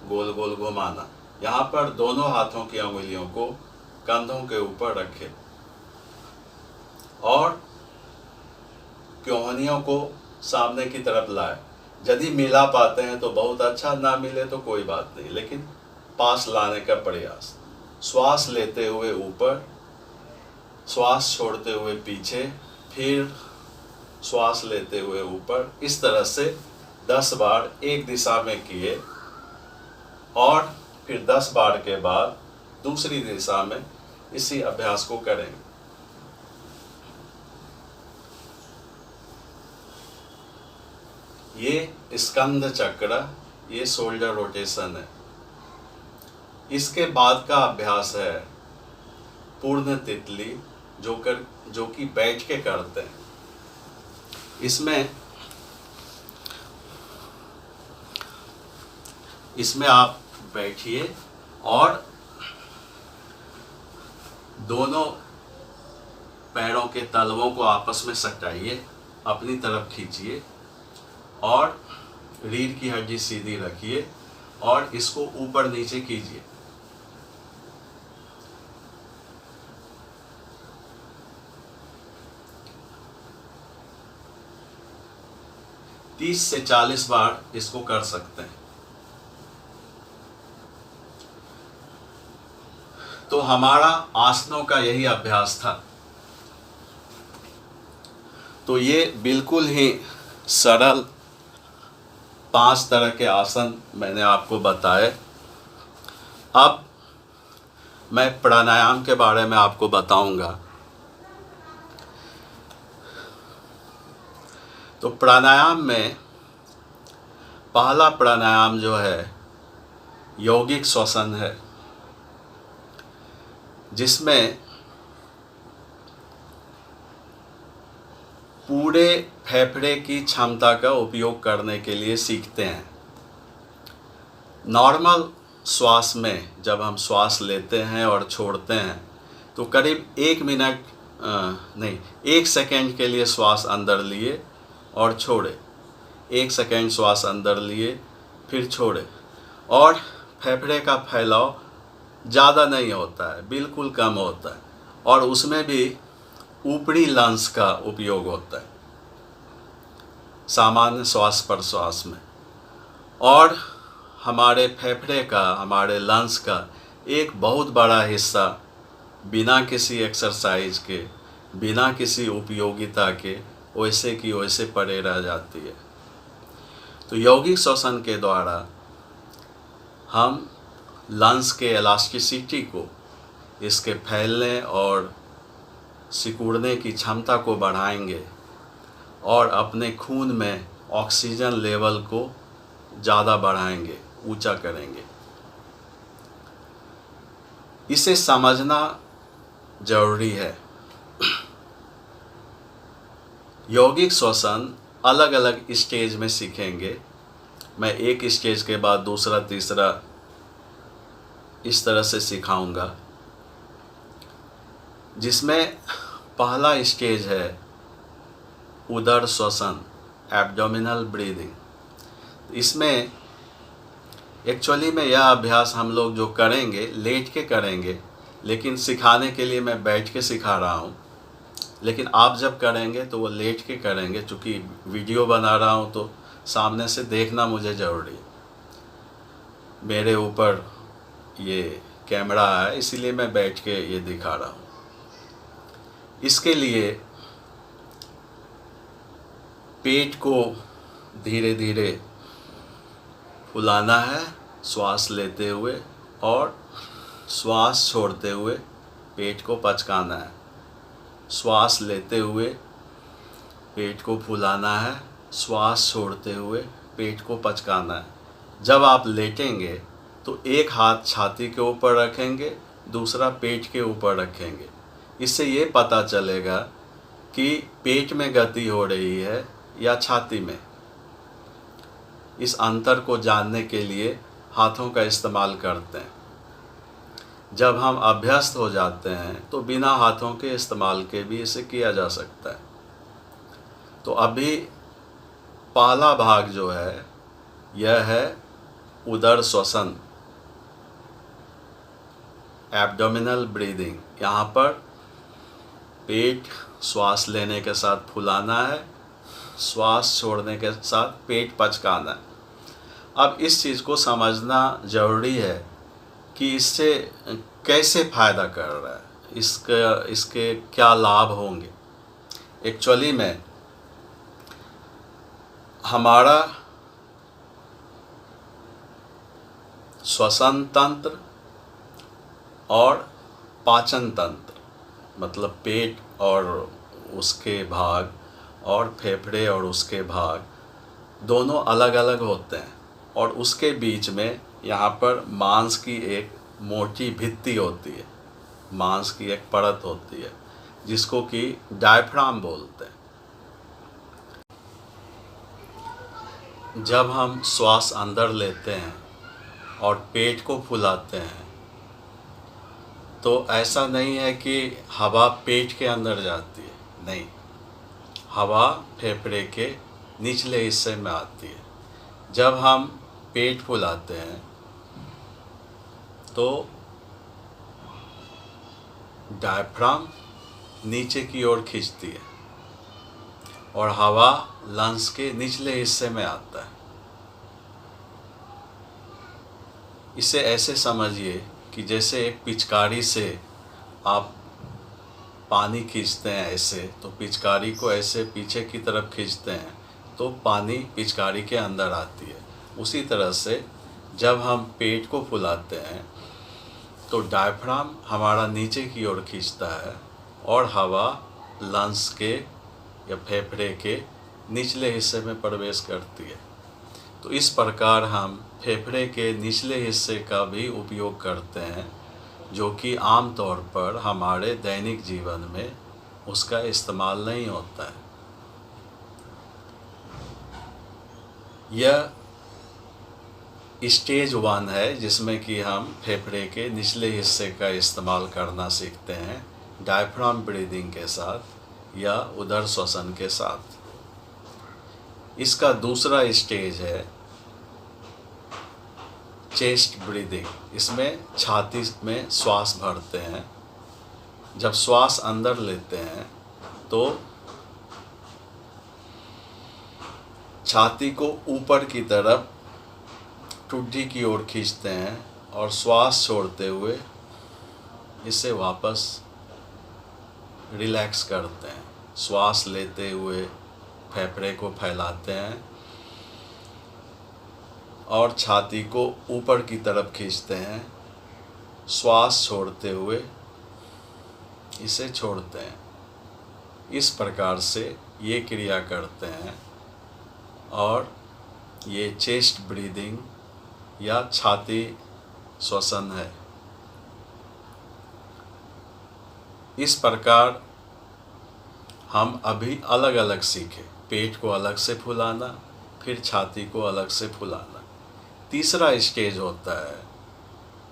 गोल गोल घुमाना। यहाँ पर दोनों हाथों की अंगुलियों को कंधों के ऊपर रखें और कोहनियों को सामने की तरफ लाए। यदि मिला पाते हैं तो बहुत अच्छा, ना मिले तो कोई बात नहीं, लेकिन पास लाने का प्रयास। श्वास लेते हुए ऊपर, श्वास छोड़ते हुए पीछे, फिर श्वास लेते हुए ऊपर। इस तरह से 10 बार एक दिशा में किए और फिर 10 बार के बाद दूसरी दिशा में इसी अभ्यास को करेंगे। ये स्कंद चक्र, ये शोल्डर रोटेशन है। इसके बाद का अभ्यास है पूर्ण तितली, जो कि बैठ के करते हैं। इसमें आप बैठिए और दोनों पैरों के तलवों को आपस में सटाइए, अपनी तरफ खींचिए और रीढ़ की हड्डी सीधी रखिए और इसको ऊपर नीचे कीजिए। तीस से 40 बार इसको कर सकते हैं। तो हमारा आसनों का यही अभ्यास था। तो ये बिल्कुल ही सरल 5 तरह के आसन मैंने आपको बताए। अब मैं प्राणायाम के बारे में आपको बताऊंगा। तो प्राणायाम में पहला प्राणायाम जो है यौगिक श्वसन है, जिसमें पूरे फेफड़े की क्षमता का उपयोग करने के लिए सीखते हैं। नॉर्मल श्वास में जब हम श्वास लेते हैं और छोड़ते हैं तो करीब 1 सेकेंड के लिए श्वास अंदर लिए और छोड़े, 1 सेकेंड श्वास अंदर लिए फिर छोड़े, और फेफड़े का फैलाव ज़्यादा नहीं होता है, बिल्कुल कम होता है, और उसमें भी ऊपरी लंग्स का उपयोग होता है सामान्य श्वास प्रश्वास में। और हमारे फेफड़े का, हमारे लंग्स का एक बहुत बड़ा हिस्सा बिना किसी एक्सरसाइज के, बिना किसी उपयोगिता के वैसे की वैसे पड़े रह जाती है। तो यौगिक श्वसन के द्वारा हम लंग्स के इलास्टिसिटी को, इसके फैलने और सिकुड़ने की क्षमता को बढ़ाएंगे और अपने खून में ऑक्सीजन लेवल को ज़्यादा बढ़ाएंगे, ऊंचा करेंगे। इसे समझना जरूरी है। यौगिक श्वसन अलग अलग स्टेज में सीखेंगे। मैं एक स्टेज के बाद दूसरा, तीसरा इस तरह से सिखाऊंगा, जिसमें पहला स्टेज है उदर श्वसन, एब्डोमिनल ब्रीदिंग। इसमें एक्चुअली में यह अभ्यास हम लोग जो करेंगे लेट के करेंगे, लेकिन सिखाने के लिए मैं बैठ के सिखा रहा हूँ। लेकिन आप जब करेंगे तो वो लेट के करेंगे, चूँकि वीडियो बना रहा हूँ तो सामने से देखना मुझे ज़रूरी है। मेरे ऊपर ये कैमरा है इसीलिए मैं बैठ के ये दिखा रहा हूँ। इसके लिए पेट को धीरे धीरे फुलाना है श्वास लेते हुए, और श्वास छोड़ते हुए पेट को पचकाना है। श्वास लेते हुए पेट को फुलाना है, श्वास छोड़ते हुए पेट को पचकाना है। जब आप लेटेंगे तो एक हाथ छाती के ऊपर रखेंगे, दूसरा पेट के ऊपर रखेंगे। इससे ये पता चलेगा कि पेट में गति हो रही है या छाती में। इस अंतर को जानने के लिए हाथों का इस्तेमाल करते हैं। जब हम अभ्यस्त हो जाते हैं तो बिना हाथों के इस्तेमाल के भी इसे किया जा सकता है। तो अभी पहला भाग जो है यह है उदर श्वसन, एब्डोमिनल ब्रीदिंग। यहाँ पर पेट श्वास लेने के साथ फुलाना है, श्वास छोड़ने के साथ पेट पचकाना है। अब इस चीज़ को समझना ज़रूरी है कि इससे कैसे फ़ायदा कर रहा है, इसके क्या लाभ होंगे। एक्चुअली में हमारा श्वसन तंत्र और पाचन तंत्र, मतलब पेट और उसके भाग और फेफड़े और उसके भाग दोनों अलग अलग होते हैं, और उसके बीच में यहाँ पर मांस की एक मोटी भित्ति होती है, मांस की एक परत होती है जिसको कि डायफ्राम बोलते हैं। जब हम श्वास अंदर लेते हैं और पेट को फुलाते हैं तो ऐसा नहीं है कि हवा पेट के अंदर जाती है, नहीं, हवा फेफड़े के निचले हिस्से में आती है। जब हम पेट फुलाते हैं तो डायफ्राम नीचे की ओर खींचती है और हवा लंग्स के निचले हिस्से में आता है। इसे ऐसे समझिए कि जैसे एक पिचकारी से आप पानी खींचते हैं ऐसे, तो पिचकारी को ऐसे पीछे की तरफ खींचते हैं तो पानी पिचकारी के अंदर आती है। उसी तरह से जब हम पेट को फुलाते हैं तो डायफ्राम हमारा नीचे की ओर खींचता है और हवा लंग्स के या फेफड़े के निचले हिस्से में प्रवेश करती है। तो इस प्रकार हम फेफड़े के निचले हिस्से का भी उपयोग करते हैं, जो कि आम तौर पर हमारे दैनिक जीवन में उसका इस्तेमाल नहीं होता है। यह स्टेज 1 है जिसमें कि हम फेफड़े के निचले हिस्से का इस्तेमाल करना सीखते हैं डायफ्राम ब्रीदिंग के साथ या उदर श्वसन के साथ। इसका दूसरा स्टेज है चेस्ट ब्रीदिंग। इसमें छाती में श्वास भरते हैं। जब श्वास अंदर लेते हैं तो छाती को ऊपर की तरफ ठुड्डी की ओर खींचते हैं और श्वास छोड़ते हुए इसे वापस रिलैक्स करते हैं। श्वास लेते हुए फेफड़े को फैलाते हैं और छाती को ऊपर की तरफ खींचते हैं। श्वास छोड़ते हुए इसे छोड़ते हैं। इस प्रकार से ये क्रिया करते हैं और ये चेस्ट ब्रीदिंग या छाती श्वसन है। इस प्रकार हम अभी अलग अलग सीखे, पेट को अलग से फुलाना, फिर छाती को अलग से फुलाना। तीसरा स्टेज होता है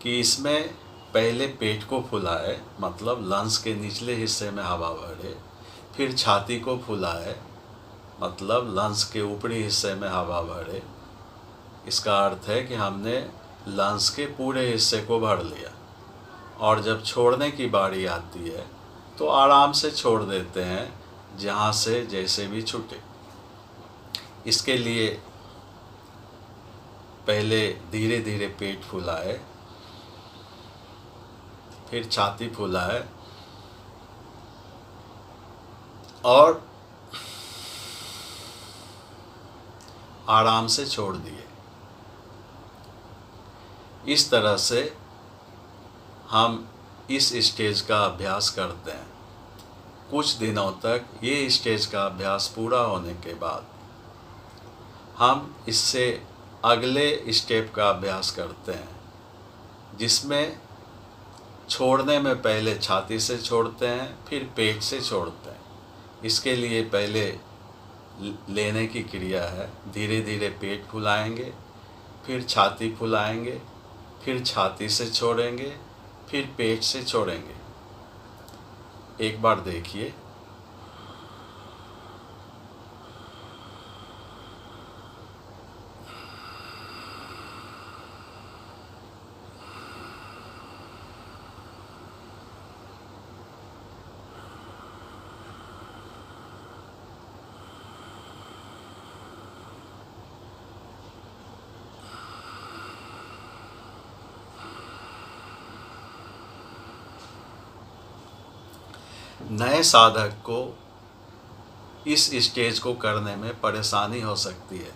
कि इसमें पहले पेट को फुलाए, मतलब लंग्स के निचले हिस्से में हवा भरे, फिर छाती को फुलाए, मतलब लंग्स के ऊपरी हिस्से में हवा भरे। इसका अर्थ है कि हमने लंग्स के पूरे हिस्से को भर लिया, और जब छोड़ने की बारी आती है तो आराम से छोड़ देते हैं, जहाँ से जैसे भी छूटे। इसके लिए पहले धीरे धीरे पेट फुलाए, फिर छाती फुलाए और आराम से छोड़ दिए। इस तरह से हम इस स्टेज का अभ्यास करते हैं। कुछ दिनों तक ये स्टेज का अभ्यास पूरा होने के बाद हम इससे अगले स्टेप का अभ्यास करते हैं, जिसमें छोड़ने में पहले छाती से छोड़ते हैं, फिर पेट से छोड़ते हैं। इसके लिए पहले लेने की क्रिया है। धीरे धीरे पेट फुलाएंगे, फिर छाती फुलाएंगे, फिर छाती से छोड़ेंगे, फिर पेट से छोड़ेंगे। एक बार देखिए। नए साधक को इस स्टेज को करने में परेशानी हो सकती है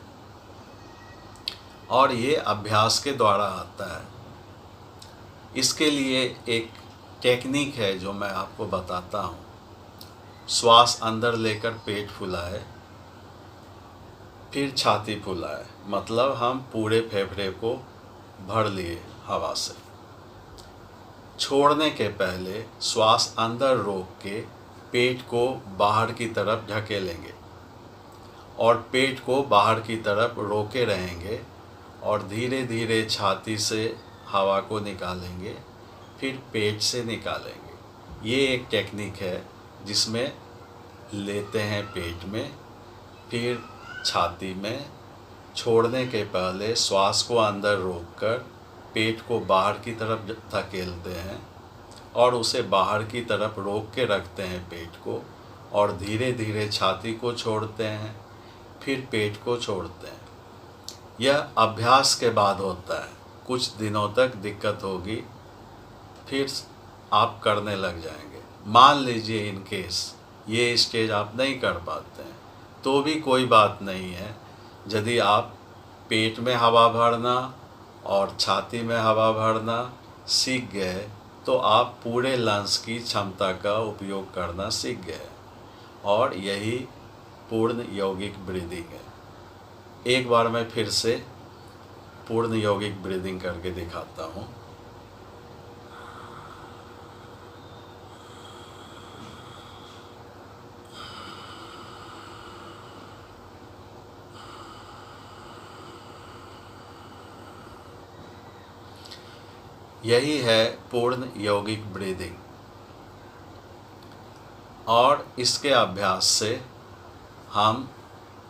और ये अभ्यास के द्वारा आता है। इसके लिए एक टेक्निक है जो मैं आपको बताता हूँ। श्वास अंदर लेकर पेट फुलाए, फिर छाती फुलाए, मतलब हम पूरे फेफड़े को भर लिए हवा से। छोड़ने के पहले श्वास अंदर रोक के पेट को बाहर की तरफ ढकेलेंगे और पेट को बाहर की तरफ रोके रहेंगे और धीरे धीरे छाती से हवा को निकालेंगे, फिर पेट से निकालेंगे। ये एक टेक्निक है जिसमें लेते हैं पेट में, फिर छाती में। छोड़ने के पहले श्वास को अंदर रोककर पेट को बाहर की तरफ धकेलते हैं और उसे बाहर की तरफ रोक के रखते हैं पेट को, और धीरे धीरे छाती को छोड़ते हैं, फिर पेट को छोड़ते हैं। यह अभ्यास के बाद होता है। कुछ दिनों तक दिक्कत होगी, फिर आप करने लग जाएंगे। मान लीजिए इन केस ये स्टेज आप नहीं कर पाते हैं, तो भी कोई बात नहीं है। यदि आप पेट में हवा भरना और छाती में हवा भरना सीख गए तो आप पूरे लंग्स की क्षमता का उपयोग करना सीख गए, और यही पूर्ण यौगिक ब्रीदिंग है। एक बार मैं फिर से पूर्ण यौगिक ब्रीदिंग करके दिखाता हूँ। यही है पूर्ण यौगिक ब्रीदिंग, और इसके अभ्यास से हम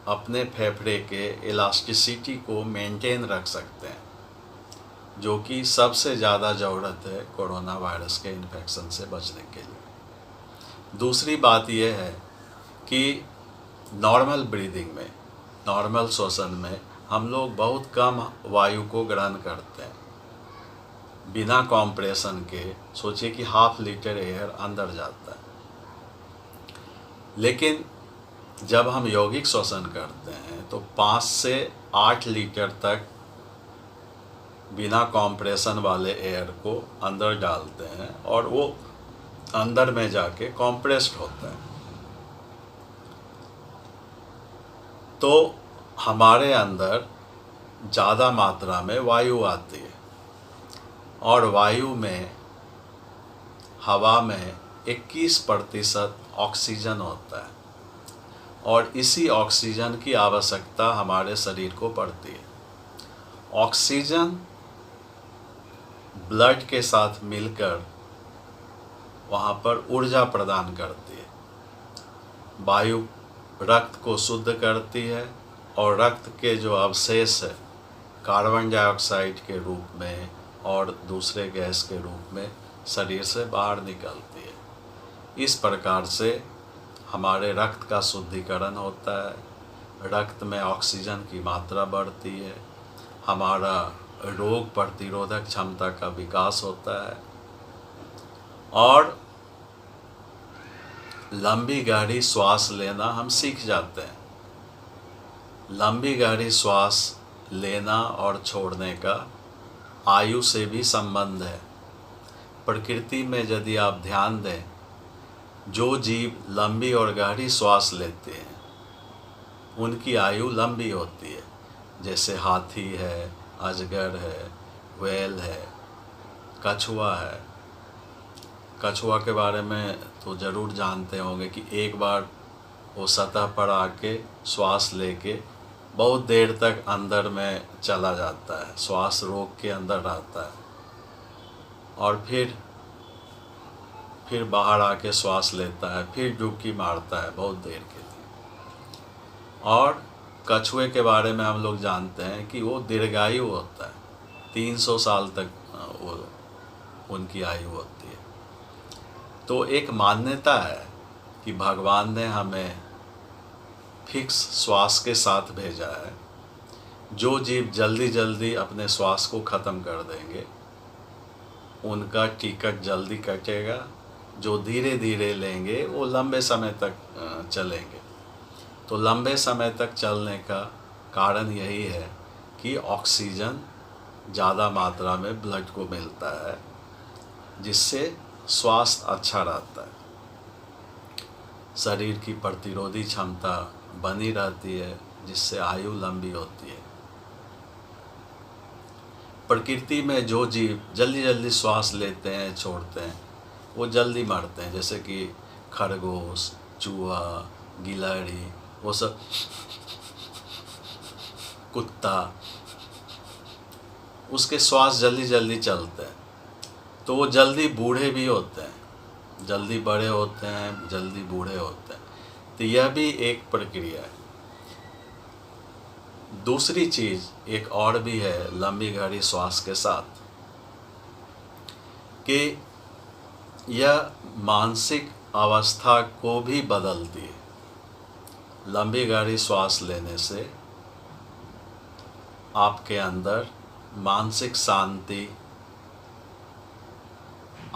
अपने फेफड़े के इलास्टिसिटी को मेंटेन रख सकते हैं, जो कि सबसे ज़्यादा ज़रूरत है कोरोना वायरस के इन्फेक्शन से बचने के लिए। दूसरी बात यह है कि नॉर्मल ब्रीदिंग में, नॉर्मल श्वसन में हम लोग बहुत कम वायु को ग्रहण करते हैं। बिना कॉम्प्रेशन के सोचिए कि 1/2 लीटर एयर अंदर जाता है, लेकिन जब हम यौगिक श्वसन करते हैं तो 5 से 8 लीटर तक बिना कॉम्प्रेशन वाले एयर को अंदर डालते हैं और वो अंदर में जाके कॉम्प्रेस्ड होता है। तो हमारे अंदर ज़्यादा मात्रा में वायु आती है, और वायु में, हवा में 21% ऑक्सीजन होता है, और इसी ऑक्सीजन की आवश्यकता हमारे शरीर को पड़ती है। ऑक्सीजन ब्लड के साथ मिलकर वहाँ पर ऊर्जा प्रदान करती है। वायु रक्त को शुद्ध करती है, और रक्त के जो अवशेष है कार्बन डाइऑक्साइड के रूप में और दूसरे गैस के रूप में शरीर से बाहर निकलती है। इस प्रकार से हमारे रक्त का शुद्धिकरण होता है, रक्त में ऑक्सीजन की मात्रा बढ़ती है, हमारा रोग प्रतिरोधक क्षमता का विकास होता है और लंबी गहरी श्वास लेना हम सीख जाते हैं। लंबी गहरी श्वास लेना और छोड़ने का आयु से भी संबंध है। प्रकृति में यदि आप ध्यान दें, जो जीव लंबी और गहरी श्वास लेते हैं उनकी आयु लंबी होती है। जैसे हाथी है, अजगर है, व्हेल है, कछुआ है। कछुआ के बारे में तो ज़रूर जानते होंगे कि एक बार वो सतह पर आके श्वास लेके बहुत देर तक अंदर में चला जाता है, श्वास रोक के अंदर रहता है और फिर बाहर आके श्वास लेता है, फिर डुबकी मारता है बहुत देर के लिए। और कछुए के बारे में हम लोग जानते हैं कि वो दीर्घायु होता है, 300 साल तक वो उनकी आयु होती है। तो एक मान्यता है कि भगवान ने हमें फिक्स श्वास के साथ भेजा है। जो जीव जल्दी जल्दी अपने श्वास को ख़त्म कर देंगे उनका टिकट जल्दी कटेगा, जो धीरे धीरे लेंगे वो लंबे समय तक चलेंगे। तो लंबे समय तक चलने का कारण यही है कि ऑक्सीजन ज़्यादा मात्रा में ब्लड को मिलता है, जिससे स्वास्थ्य अच्छा रहता है, शरीर की प्रतिरोधी क्षमता बनी रहती है, जिससे आयु लंबी होती है। प्रकृति में जो जीव जल्दी जल्दी श्वास लेते हैं, छोड़ते हैं, वो जल्दी मरते हैं। जैसे कि खरगोश, चूहा, गिलहरी, वो सब, कुत्ता, उसके श्वास जल्दी जल्दी चलते हैं तो वो जल्दी बूढ़े भी होते हैं, जल्दी बड़े होते हैं, जल्दी बूढ़े होते हैं। तो यह भी एक प्रक्रिया है। दूसरी चीज़ एक और भी है लंबी गहरी श्वास के साथ, कि यह मानसिक अवस्था को भी बदलती है। लंबी गहरी श्वास लेने से आपके अंदर मानसिक शांति,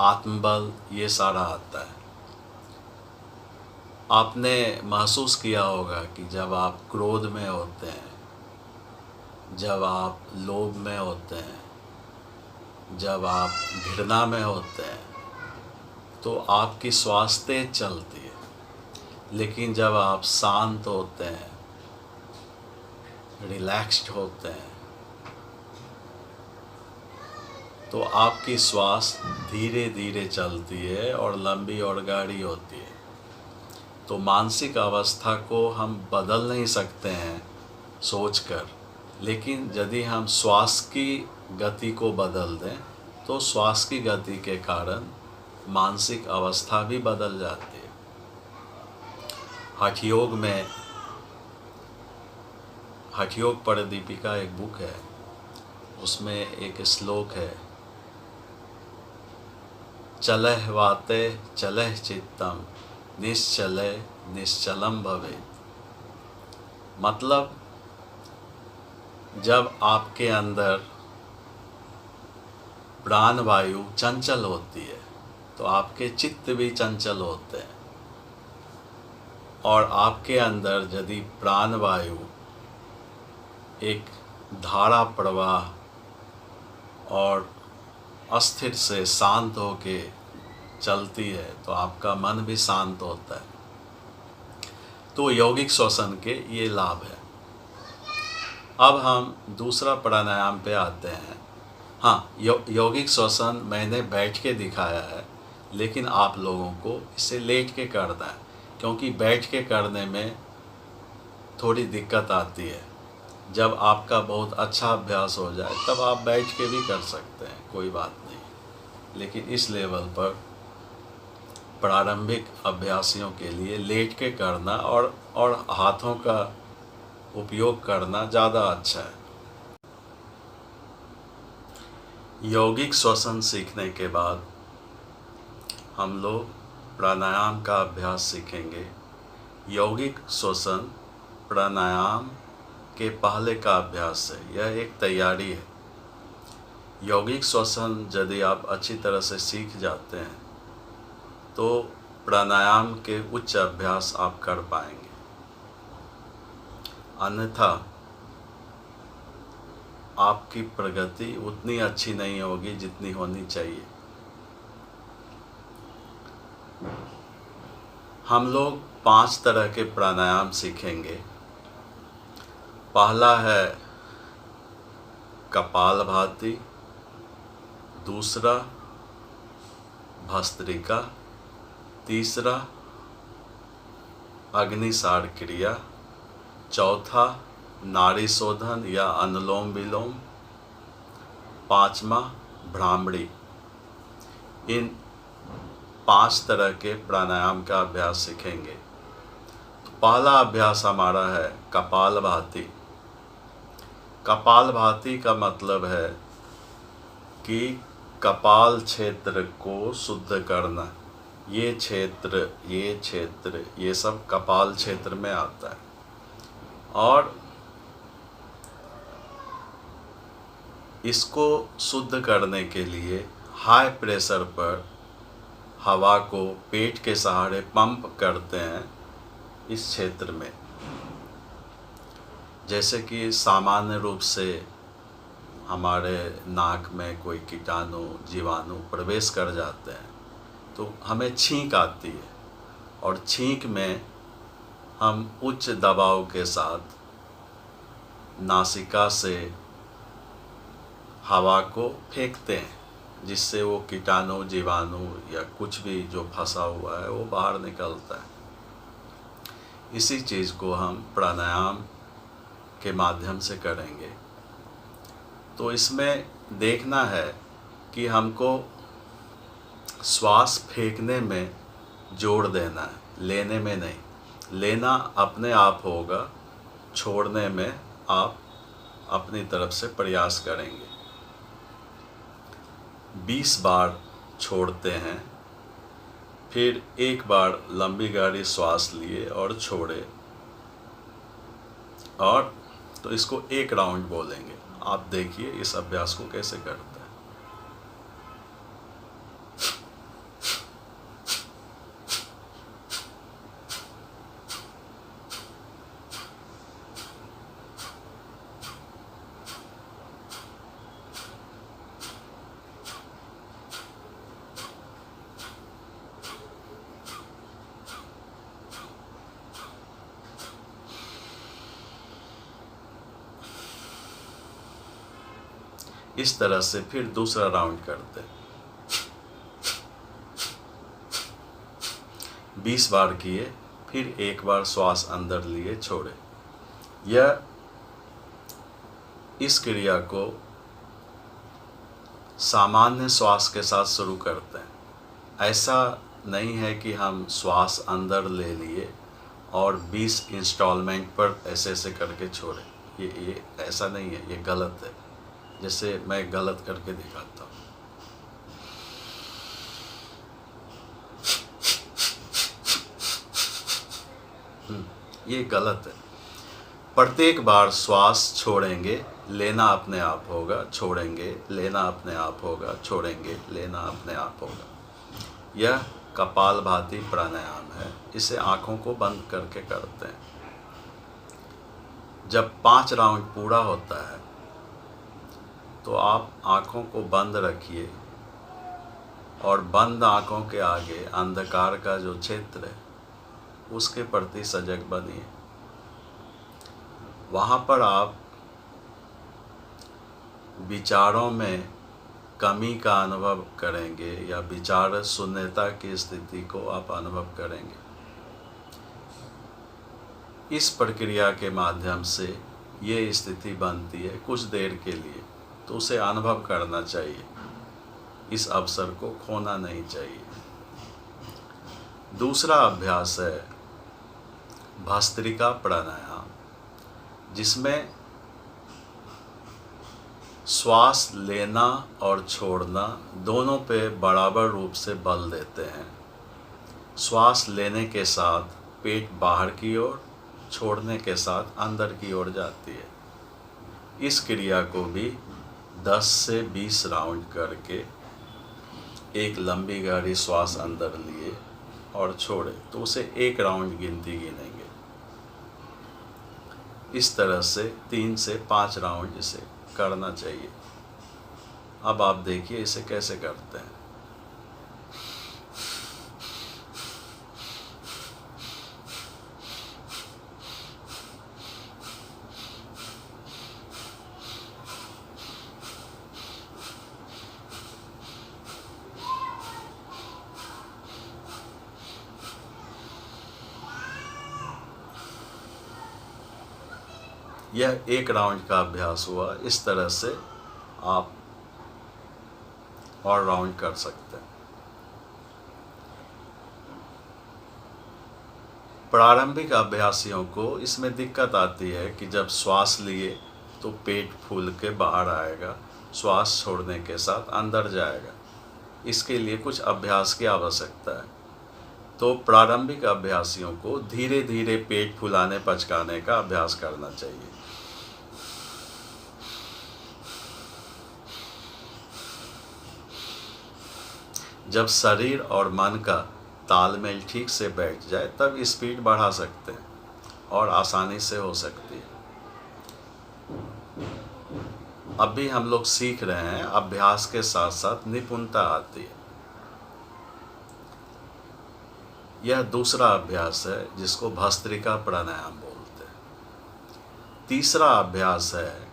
आत्मबल, ये सारा आता है। आपने महसूस किया होगा कि जब आप क्रोध में होते हैं, जब आप लोभ में होते हैं, जब आप घृणा में होते हैं, तो आपकी श्वास तेज चलती है। लेकिन जब आप शांत होते हैं, रिलैक्स्ड होते हैं, तो आपकी श्वास धीरे धीरे चलती है और लंबी और गहरी होती है। तो मानसिक अवस्था को हम बदल नहीं सकते हैं सोचकर, लेकिन यदि हम श्वास की गति को बदल दें तो श्वास की गति के कारण मानसिक अवस्था भी बदल जाती है। हठयोग पर दीपिका एक बुक है, उसमें एक श्लोक है, चलह वाते चलह चित्तम निश्चले निश्चलम भवेत्। मतलब जब आपके अंदर प्राण वायु चंचल होती है तो आपके चित्त भी चंचल होते हैं, और आपके अंदर यदि प्राण वायु एक धारा प्रवाह और अस्थिर से शांत होके चलती है तो आपका मन भी शांत होता है। तो यौगिक श्वसन के ये लाभ है। अब हम दूसरा प्राणायाम पे आते हैं। हाँ, यौगिक श्वसन मैंने बैठ के दिखाया है, लेकिन आप लोगों को इसे लेट के करना है, क्योंकि बैठ के करने में थोड़ी दिक्कत आती है। जब आपका बहुत अच्छा अभ्यास हो जाए तब आप बैठ के भी कर सकते हैं, कोई बात नहीं। लेकिन इस लेवल पर प्रारंभिक अभ्यासियों के लिए लेट के करना और हाथों का उपयोग करना ज़्यादा अच्छा है। यौगिक श्वसन सीखने के बाद हम लोग प्राणायाम का अभ्यास सीखेंगे। यौगिक श्वसन प्राणायाम के पहले का अभ्यास है, यह एक तैयारी है। यौगिक श्वसन यदि आप अच्छी तरह से सीख जाते हैं तो प्राणायाम के उच्च अभ्यास आप कर पाएंगे, अन्यथा आपकी प्रगति उतनी अच्छी नहीं होगी जितनी होनी चाहिए। हम लोग 5 तरह के प्राणायाम सीखेंगे। पहला है कपालभाति, दूसरा भस्त्रिका, तीसरा अग्निसार क्रिया, चौथा नाड़ी शोधन या अनुलोम विलोम, पांचवा भ्रामरी। इन 5 तरह के प्राणायाम का अभ्यास सीखेंगे। तो पहला अभ्यास हमारा है कपालभाति। कपालभाति का मतलब है कि कपाल क्षेत्र को शुद्ध करना। ये क्षेत्र ये सब कपाल क्षेत्र में आता है। और इसको शुद्ध करने के लिए हाई प्रेशर पर हवा को पेट के सहारे पंप करते हैं इस क्षेत्र में। जैसे कि सामान्य रूप से हमारे नाक में कोई कीटाणु जीवाणु प्रवेश कर जाते हैं तो हमें छींक आती है, और छींक में हम उच्च दबाव के साथ नासिका से हवा को फेंकते हैं, जिससे वो कीटाणु जीवाणु या कुछ भी जो फंसा हुआ है वो बाहर निकलता है। इसी चीज़ को हम प्राणायाम के माध्यम से करेंगे। तो इसमें देखना है कि हमको श्वास फेंकने में जोर देना है, लेने में नहीं। लेना अपने आप होगा, छोड़ने में आप अपनी तरफ से प्रयास करेंगे। 20 बार छोड़ते हैं, फिर एक बार लंबी गहरी श्वास लिए और छोड़े, और तो इसको एक राउंड बोलेंगे। आप देखिए इस अभ्यास को कैसे करते हैं। इस तरह से फिर दूसरा राउंड करते हैं। 20 बार किए, फिर एक बार श्वास अंदर लिए छोड़े। यह इस क्रिया को सामान्य श्वास के साथ शुरू करते हैं। ऐसा नहीं है कि हम श्वास अंदर ले लिए और 20 इंस्टॉलमेंट पर ऐसे ऐसे करके छोड़े। ये ऐसा नहीं है, ये गलत है। जैसे मैं गलत करके दिखाता हूँ, ये गलत है। प्रत्येक बार श्वास छोड़ेंगे, लेना अपने आप होगा, छोड़ेंगे, लेना अपने आप होगा, छोड़ेंगे, लेना अपने आप होगा। यह कपालभाति प्राणायाम है। इसे आँखों को बंद करके करते हैं। जब 5 राउंड पूरा होता है तो आप आँखों को बंद रखिए और बंद आँखों के आगे अंधकार का जो क्षेत्र है उसके प्रति सजग बनिए। वहाँ पर आप विचारों में कमी का अनुभव करेंगे या विचार शून्यता की स्थिति को आप अनुभव करेंगे। इस प्रक्रिया के माध्यम से ये स्थिति बनती है कुछ देर के लिए, तो उसे अनुभव करना चाहिए। इस अवसर को खोना नहीं चाहिए। दूसरा अभ्यास है भस्त्रिका प्राणायाम, जिसमें श्वास लेना और छोड़ना दोनों पे बराबर रूप से बल देते हैं। श्वास लेने के साथ पेट बाहर की ओर, छोड़ने के साथ अंदर की ओर जाती है। इस क्रिया को भी 10 से 20 राउंड करके एक लंबी गहरी श्वास अंदर लिए और छोड़े तो उसे 1 राउंड गिनती गिनेंगे। इस तरह से 3 से 5 राउंड इसे करना चाहिए। अब आप देखिए इसे कैसे करते हैं। यह 1 राउंड का अभ्यास हुआ। इस तरह से आप और राउंड कर सकते हैं। प्रारंभिक अभ्यासियों को इसमें दिक्कत आती है कि जब श्वास लिए तो पेट फूल के बाहर आएगा, श्वास छोड़ने के साथ अंदर जाएगा। इसके लिए कुछ अभ्यास की आवश्यकता है। तो प्रारंभिक अभ्यासियों को धीरे धीरे पेट फुलाने पचकाने का अभ्यास करना चाहिए। जब शरीर और मन का तालमेल ठीक से बैठ जाए तब स्पीड बढ़ा सकते हैं और आसानी से हो सकती है। अब भी हम लोग सीख रहे हैं, अभ्यास के साथ साथ निपुणता आती है। यह दूसरा अभ्यास है जिसको भस्त्रिका प्राणायाम बोलते हैं। तीसरा अभ्यास है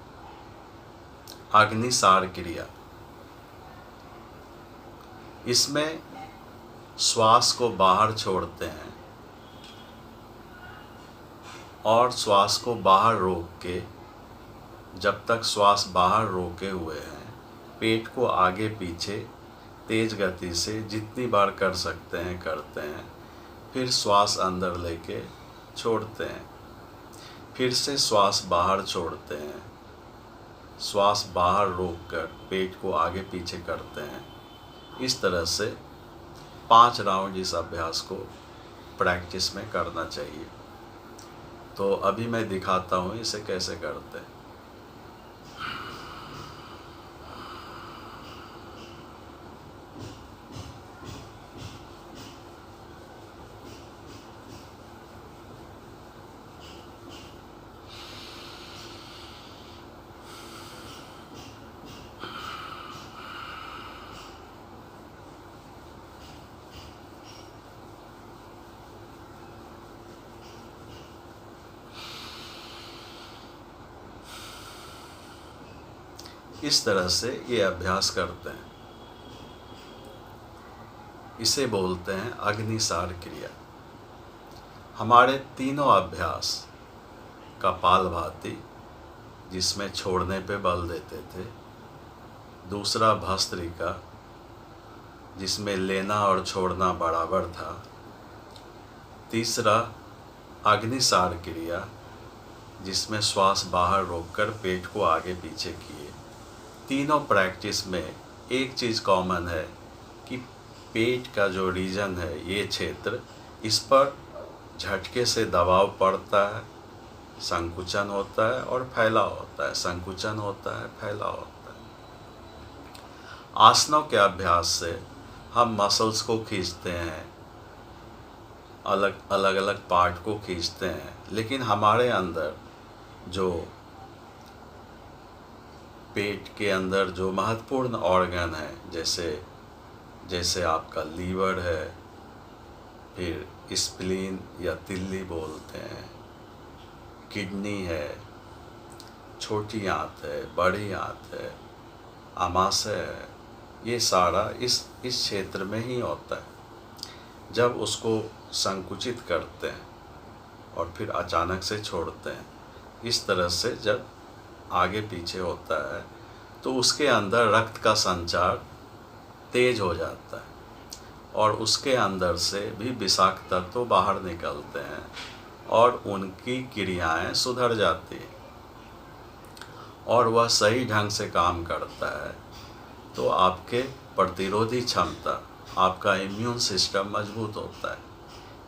अग्निसार क्रिया। इसमें श्वास को बाहर छोड़ते हैं और श्वास को बाहर रोक के, जब तक श्वास बाहर रोके हुए हैं, पेट को आगे पीछे तेज गति से जितनी बार कर सकते हैं करते हैं। फिर श्वास अंदर लेके छोड़ते हैं, फिर से श्वास बाहर छोड़ते हैं, श्वास बाहर रोककर पेट को आगे पीछे करते हैं। इस तरह से 5 राउंड इस अभ्यास को प्रैक्टिस में करना चाहिए। तो अभी मैं दिखाता हूँ इसे कैसे करते हैं। इस तरह से ये अभ्यास करते हैं। इसे बोलते हैं अग्निसार क्रिया। हमारे तीनों अभ्यास कपालभाति, जिसमें छोड़ने पे बल देते थे, दूसरा भस्त्रिका, जिसमें लेना और छोड़ना बराबर था, तीसरा अग्निसार क्रिया, जिसमें श्वास बाहर रोककर पेट को आगे पीछे किए। तीनों प्रैक्टिस में एक चीज़ कॉमन है कि पेट का जो रीजन है, ये क्षेत्र, इस पर झटके से दबाव पड़ता है, संकुचन होता है और फैलाव होता है, संकुचन होता है, फैलाव होता है। आसनों के अभ्यास से हम मसल्स को खींचते हैं, अलग अलग पार्ट को खींचते हैं, लेकिन हमारे अंदर जो पेट के अंदर जो महत्वपूर्ण ऑर्गन है, जैसे आपका लीवर है, फिर स्प्लीन या तिल्ली बोलते हैं, किडनी है, छोटी आंत है, बड़ी आंत है, आमाशय है, ये सारा इस क्षेत्र में ही होता है। जब उसको संकुचित करते हैं और फिर अचानक से छोड़ते हैं, इस तरह से जब आगे पीछे होता है तो उसके अंदर रक्त का संचार तेज हो जाता है और उसके अंदर से भी विषाक्त तत्व बाहर निकलते हैं और उनकी क्रियाएं सुधर जाती हैं और वह सही ढंग से काम करता है। तो आपके प्रतिरोधी क्षमता, आपका इम्यून सिस्टम मजबूत होता है।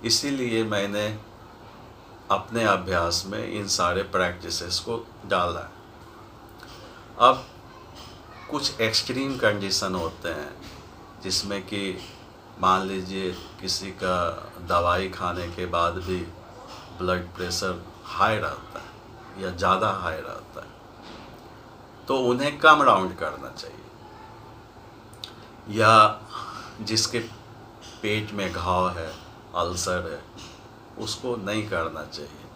इसीलिए मैंने अपने अभ्यास में इन सारे प्रैक्टिसेस को डाला है। अब कुछ एक्सट्रीम कंडीशन होते हैं जिसमें कि मान लीजिए किसी का दवाई खाने के बाद भी ब्लड प्रेशर हाई रहता है या ज़्यादा हाई रहता है, तो उन्हें कम राउंड करना चाहिए। या जिसके पेट में घाव है, अल्सर है, उसको नहीं करना चाहिए।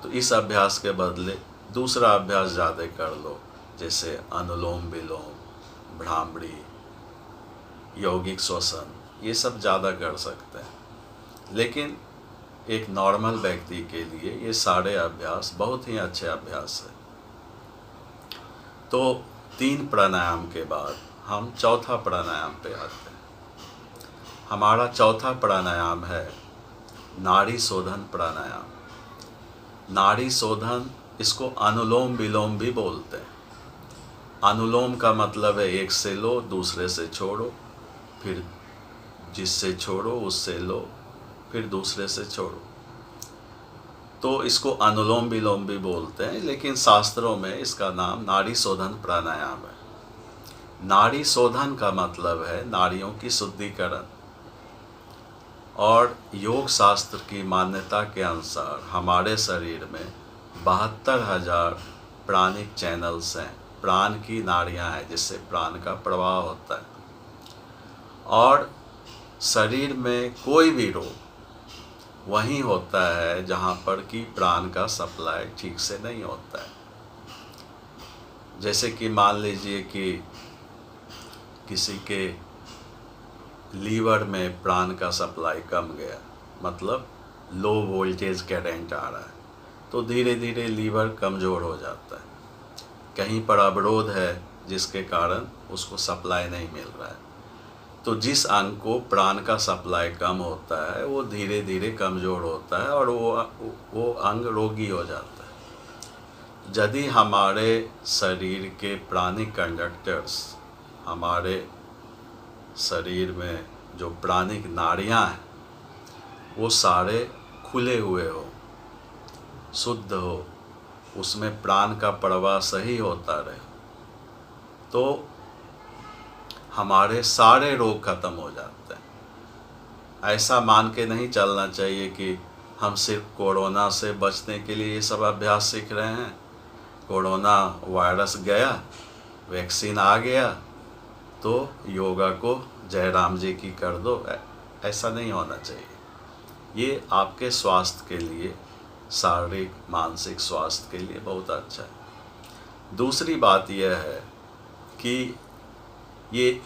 तो इस अभ्यास के बदले दूसरा अभ्यास ज़्यादा कर लो, जैसे अनुलोम विलोम, भ्रामरी, यौगिक श्वसन, ये सब ज़्यादा कर सकते हैं। लेकिन एक नॉर्मल व्यक्ति के लिए ये सारे अभ्यास बहुत ही अच्छे अभ्यास है। तो 3 प्राणायाम के बाद हम चौथा प्राणायाम पे आते हैं। हमारा चौथा प्राणायाम है नाड़ी शोधन प्राणायाम। नाड़ी शोधन, इसको अनुलोम विलोम भी बोलते हैं। अनुलोम का मतलब है एक से लो, दूसरे से छोड़ो, फिर जिससे छोड़ो उससे लो, फिर दूसरे से छोड़ो। तो इसको अनुलोम विलोम भी बोलते हैं, लेकिन शास्त्रों में इसका नाम नाड़ी शोधन प्राणायाम है। नाड़ी शोधन का मतलब है नाड़ियों की शुद्धिकरण। और योग शास्त्र की मान्यता के अनुसार हमारे शरीर में 72,000 प्राणिक चैनल्स हैं, प्राण की नाड़ियां हैं, जिससे प्राण का प्रवाह होता है। और शरीर में कोई भी रोग वहीं होता है जहाँ पर कि प्राण का सप्लाई ठीक से नहीं होता है। जैसे कि मान लीजिए कि किसी के लीवर में प्राण का सप्लाई कम गया, मतलब लो वोल्टेज करंट आ रहा है, तो धीरे धीरे लीवर कमज़ोर हो जाता है। कहीं पर अवरोध है जिसके कारण उसको सप्लाई नहीं मिल रहा है। तो जिस अंग को प्राण का सप्लाई कम होता है वो धीरे धीरे कमज़ोर होता है और वो अंग रोगी हो जाता है। यदि हमारे शरीर के प्राणिक कंडक्टर्स, हमारे शरीर में जो प्राणिक नाड़ियाँ हैं, वो सारे खुले हुए हो, शुद्ध हो, उसमें प्राण का प्रवाह सही होता रहे, तो हमारे सारे रोग खत्म हो जाते हैं। ऐसा मान के नहीं चलना चाहिए कि हम सिर्फ कोरोना से बचने के लिए ये सब अभ्यास सीख रहे हैं। कोरोना वायरस गया, वैक्सीन आ गया, तो योगा को जय राम जी की कर दो, ऐसा नहीं होना चाहिए। ये आपके स्वास्थ्य के लिए, शारीरिक मानसिक स्वास्थ्य के लिए बहुत अच्छा है। दूसरी बात यह है कि ये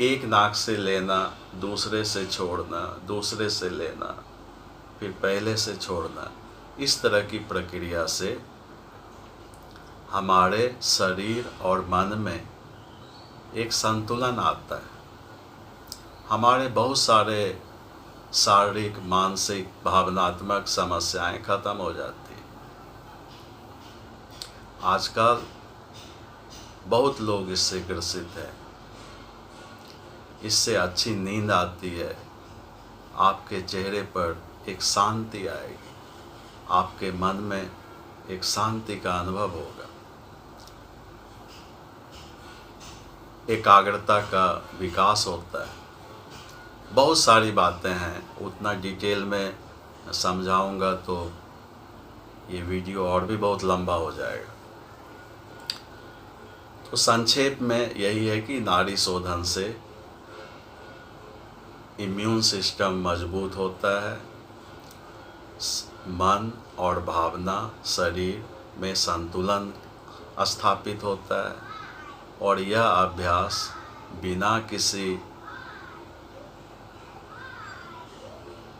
एक नाक से लेना, दूसरे से छोड़ना, दूसरे से लेना, फिर पहले से छोड़ना, इस तरह की प्रक्रिया से हमारे शरीर और मन में एक संतुलन आता है। हमारे बहुत सारे शारीरिक, मानसिक, भावनात्मक समस्याएं खत्म हो जाती हैं। आजकल बहुत लोग इससे ग्रसित हैं। इससे अच्छी नींद आती है, आपके चेहरे पर एक शांति आएगी, आपके मन में एक शांति का अनुभव होगा, एकाग्रता का विकास होता है। बहुत सारी बातें हैं, उतना डिटेल में समझाऊंगा तो ये वीडियो और भी बहुत लंबा हो जाएगा। तो संक्षेप में यही है कि नाड़ी शोधन से इम्यून सिस्टम मजबूत होता है, मन और भावना, शरीर में संतुलन स्थापित होता है, और यह अभ्यास बिना किसी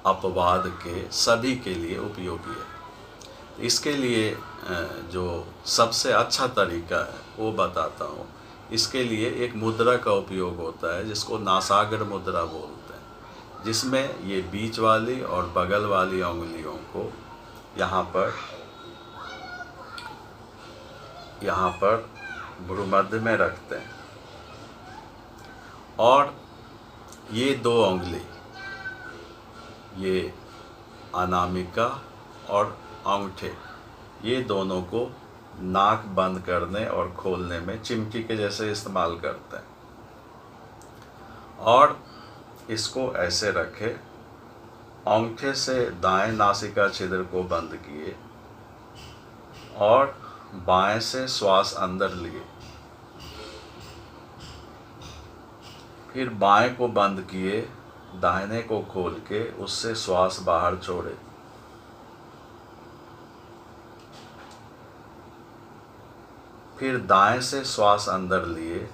अपवाद के सभी के लिए उपयोगी है। इसके लिए जो सबसे अच्छा तरीका है वो बताता हूँ। इसके लिए एक मुद्रा का उपयोग होता है जिसको नासाग्र मुद्रा बोलते हैं, जिसमें ये बीच वाली और बगल वाली उंगलियों को यहाँ पर भ्रूमध्य में रखते हैं, और ये 2 उंगली ये अनामिका और अंगूठे, ये दोनों को नाक बंद करने और खोलने में चिमटी के जैसे इस्तेमाल करते हैं। और इसको ऐसे रखें, अंगूठे से दाएं नासिका छिद्र को बंद किए और बाएं से श्वास अंदर लिए, फिर बाएं को बंद किए, दाहिने को खोल के उससे श्वास बाहर छोड़े। फिर दाएं से श्वास अंदर लिए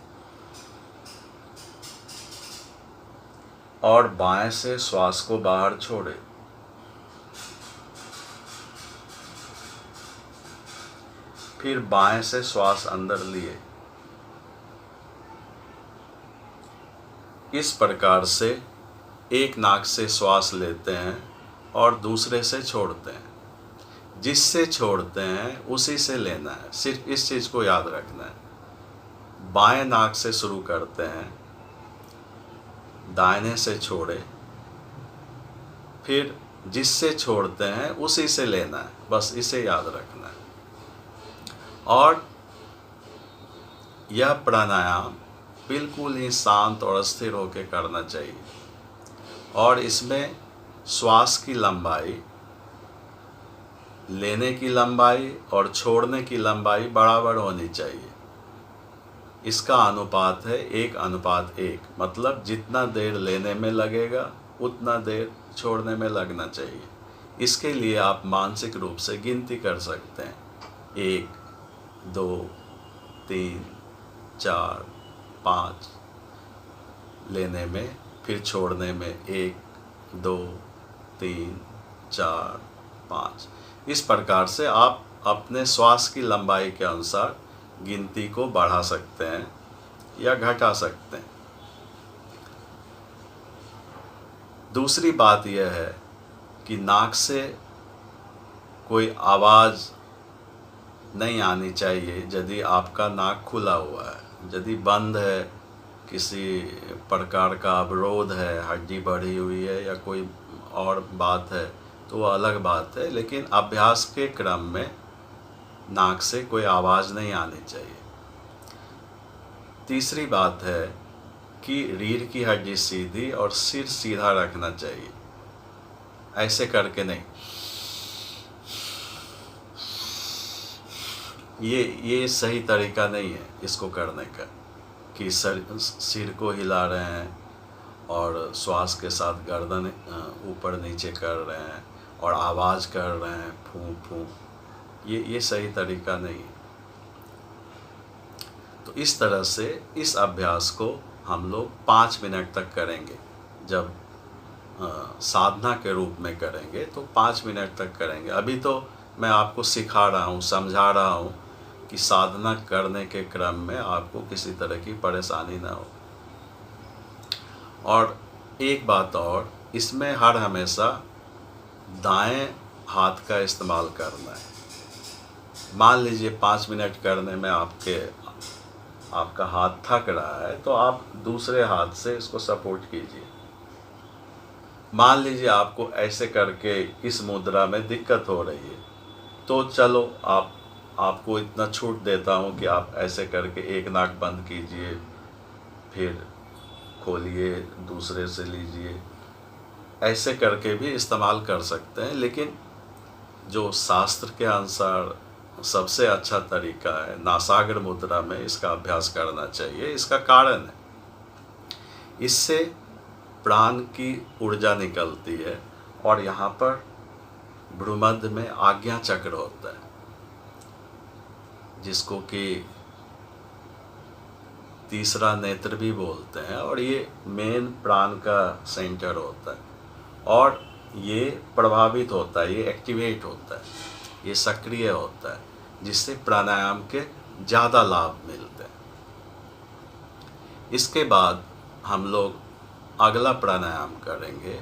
और बाएं से श्वास को बाहर छोड़े। फिर बाएं से श्वास अंदर लिए। इस प्रकार से एक नाक से श्वास लेते हैं और दूसरे से छोड़ते हैं। जिससे छोड़ते हैं उसी से लेना है, सिर्फ इस चीज़ को याद रखना है। बाएं नाक से शुरू करते हैं, दाहिने से छोड़े, फिर जिससे छोड़ते हैं उसी से लेना है, बस इसे याद रखना है। और यह प्राणायाम बिल्कुल ही शांत और स्थिर होकर करना चाहिए और इसमें श्वास की लंबाई, लेने की लंबाई और छोड़ने की लंबाई बराबर होनी चाहिए। इसका अनुपात है 1:1, मतलब जितना देर लेने में लगेगा उतना देर छोड़ने में लगना चाहिए। इसके लिए आप मानसिक रूप से गिनती कर सकते हैं, 1, 2, 3, 4, 5 लेने में, फिर छोड़ने में 1, 2, 3, 4, 5। इस प्रकार से आप अपने श्वास की लंबाई के अनुसार गिनती को बढ़ा सकते हैं या घटा सकते हैं। दूसरी बात यह है कि नाक से कोई आवाज़ नहीं आनी चाहिए यदि आपका नाक खुला हुआ है। यदि बंद है, किसी प्रकार का अवरोध है, हड्डी बढ़ी हुई है या कोई और बात है तो वह अलग बात है, लेकिन अभ्यास के क्रम में नाक से कोई आवाज़ नहीं आनी चाहिए। तीसरी बात है कि रीढ़ की हड्डी सीधी और सिर सीधा रखना चाहिए, ऐसे करके नहीं। ये सही तरीका नहीं है इसको करने का, कि सिर को हिला रहे हैं और श्वास के साथ गर्दन ऊपर नीचे कर रहे हैं और आवाज़ कर रहे हैं फूं फूं, ये सही तरीका नहीं है। तो इस तरह से इस अभ्यास को हम लोग 5 मिनट तक करेंगे। जब साधना के रूप में करेंगे तो 5 मिनट तक करेंगे। अभी तो मैं आपको सिखा रहा हूँ, समझा रहा हूँ कि साधना करने के क्रम में आपको किसी तरह की परेशानी ना हो। और एक बात और, इसमें हर हमेशा दाएं हाथ का इस्तेमाल करना है। मान लीजिए 5 मिनट करने में आपका हाथ थक रहा है तो आप दूसरे हाथ से इसको सपोर्ट कीजिए। मान लीजिए आपको ऐसे करके इस मुद्रा में दिक्कत हो रही है तो चलो आपको इतना छूट देता हूँ कि आप ऐसे करके एक नाक बंद कीजिए, फिर खोलिए, दूसरे से लीजिए, ऐसे करके भी इस्तेमाल कर सकते हैं। लेकिन जो शास्त्र के अनुसार सबसे अच्छा तरीका है, नासाग्र मुद्रा में इसका अभ्यास करना चाहिए। इसका कारण है, इससे प्राण की ऊर्जा निकलती है और यहाँ पर भ्रूमध्य में आज्ञा चक्र होता है, जिसको कि तीसरा नेत्र भी बोलते हैं, और ये मेन प्राण का सेंटर होता है और ये प्रभावित होता है, ये एक्टिवेट होता है, ये सक्रिय होता है, जिससे प्राणायाम के ज़्यादा लाभ मिलते हैं। इसके बाद हम लोग अगला प्राणायाम करेंगे,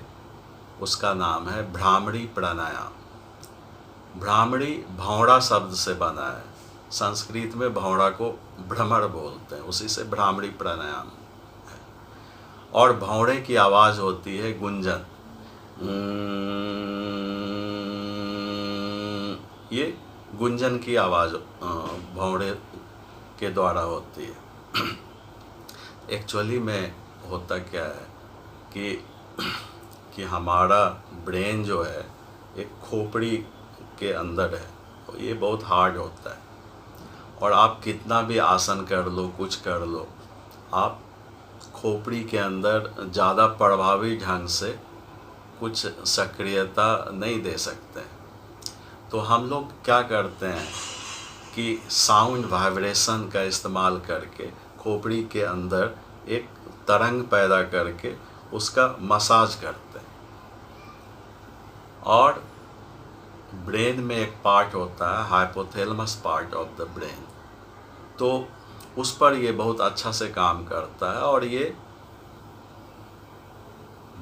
उसका नाम है भ्रामरी प्राणायाम। भ्रामरी भौंरा शब्द से बना है, संस्कृत में भौंरा को भ्रमर बोलते हैं, उसी से भ्रामरी प्राणायाम है। और भौंरे की आवाज़ होती है गुंजन, ये गुंजन की आवाज़ भौंरे के द्वारा होती है। एक्चुअली में होता क्या है कि हमारा ब्रेन जो है एक खोपड़ी के अंदर है, तो ये बहुत हार्ड होता है, और आप कितना भी आसन कर लो, कुछ कर लो, आप खोपड़ी के अंदर ज़्यादा प्रभावी ढंग से कुछ सक्रियता नहीं दे सकते। तो हम लोग क्या करते हैं कि साउंड वाइब्रेशन का इस्तेमाल करके खोपड़ी के अंदर एक तरंग पैदा करके उसका मसाज करते हैं। और ब्रेन में एक पार्ट होता है, hypothalamus part of the brain, तो उस पर ये बहुत अच्छा से काम करता है, और ये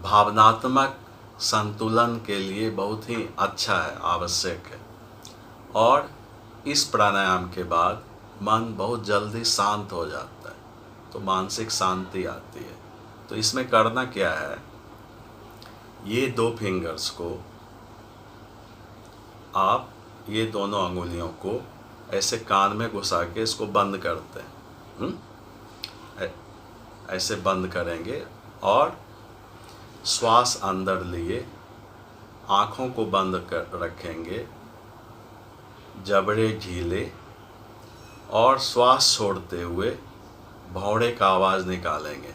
भावनात्मक संतुलन के लिए बहुत ही अच्छा है, आवश्यक है। और इस प्राणायाम के बाद मन बहुत जल्दी शांत हो जाता है, तो मानसिक शांति आती है। तो इसमें करना क्या है, ये 2 फिंगर्स को आप ये दोनों अंगुलियों को ऐसे कान में घुसा के इसको बंद करते हैं। ऐसे बंद करेंगे और श्वास अंदर लिए आँखों को बंद कर रखेंगे, जबड़े ढीले, और श्वास छोड़ते हुए भौंरे का आवाज़ निकालेंगे।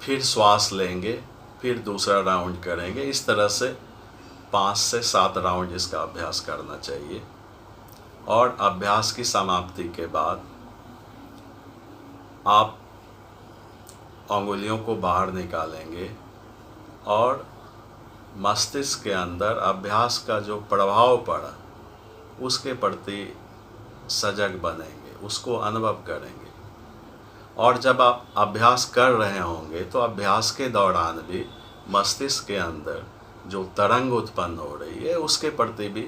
फिर श्वास लेंगे, फिर दूसरा राउंड करेंगे। इस तरह से 5 से 7 राउंड इसका अभ्यास करना चाहिए। और अभ्यास की समाप्ति के बाद आप अंगुलियों को बाहर निकालेंगे और मस्तिष्क के अंदर अभ्यास का जो प्रभाव पड़ा उसके प्रति सजग बनेंगे, उसको अनुभव करेंगे। और जब आप अभ्यास कर रहे होंगे तो अभ्यास के दौरान भी मस्तिष्क के अंदर जो तरंग उत्पन्न हो रही है उसके प्रति भी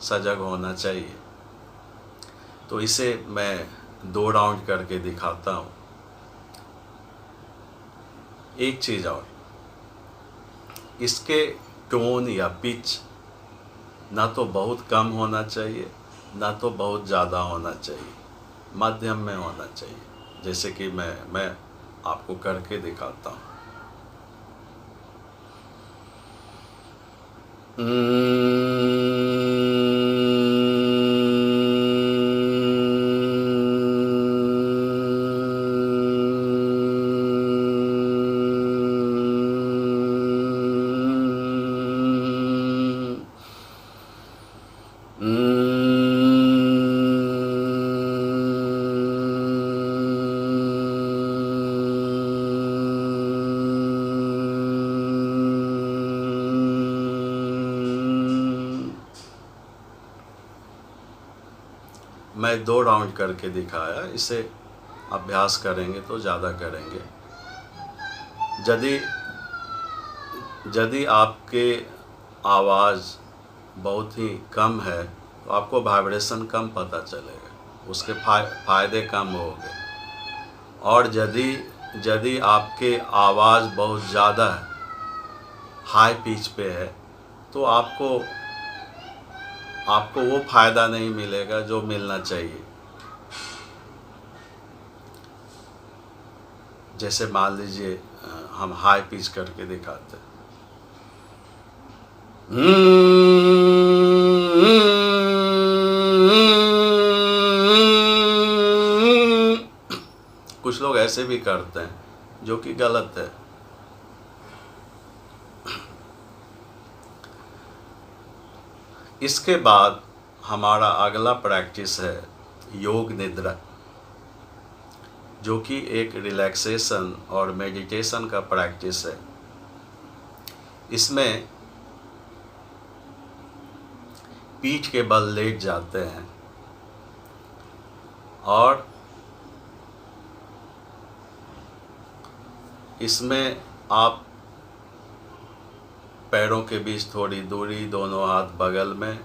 सजग होना चाहिए। तो इसे मैं 2 राउंड करके दिखाता हूँ। एक चीज़ और, इसके टोन या पिच ना तो बहुत कम होना चाहिए, ना तो बहुत ज़्यादा होना चाहिए, मध्यम में होना चाहिए। जैसे कि मैं आपको करके दिखाता हूँ। मैं 2 राउंड करके दिखाया, इसे अभ्यास करेंगे तो ज़्यादा करेंगे। यदि आपके आवाज़ बहुत ही कम है तो आपको वाइब्रेशन कम पता चलेगा, उसके फायदे कम होंगे। और यदि आपके आवाज़ बहुत ज़्यादा है, हाई पिच पे है, तो आपको वो फ़ायदा नहीं मिलेगा जो मिलना चाहिए। जैसे मान लीजिए हम हाई पिच करके दिखाते हैं, कुछ लोग ऐसे भी करते हैं जो कि गलत है। इसके बाद हमारा अगला प्रैक्टिस है योग निद्रा, जो कि एक रिलैक्सेशन और मेडिटेशन का प्रैक्टिस है। इसमें पीठ के बल लेट जाते हैं और इसमें आप पैरों के बीच थोड़ी दूरी, दोनों हाथ बगल में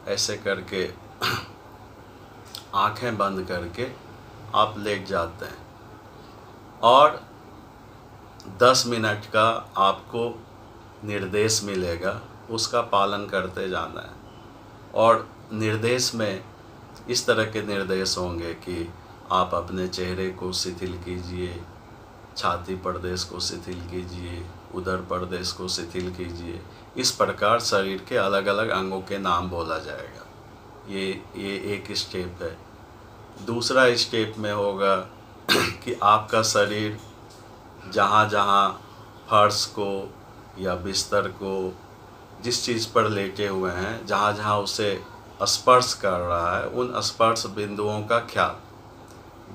ऐसे करके आंखें बंद करके आप लेट जाते हैं और 10 मिनट का आपको निर्देश मिलेगा, उसका पालन करते जाना है। और निर्देश में इस तरह के निर्देश होंगे कि आप अपने चेहरे को शिथिल कीजिए, छाती प्रदेश को शिथिल कीजिए, उदर प्रदेश को शिथिल कीजिए। इस प्रकार शरीर के अलग अलग अंगों के नाम बोला जाएगा। ये एक स्टेप है। दूसरा स्टेप में होगा कि आपका शरीर जहाँ जहाँ फर्श को या बिस्तर को, जिस चीज़ पर लेटे हुए हैं, जहाँ जहाँ उसे स्पर्श कर रहा है, उन स्पर्श बिंदुओं का ख्याल,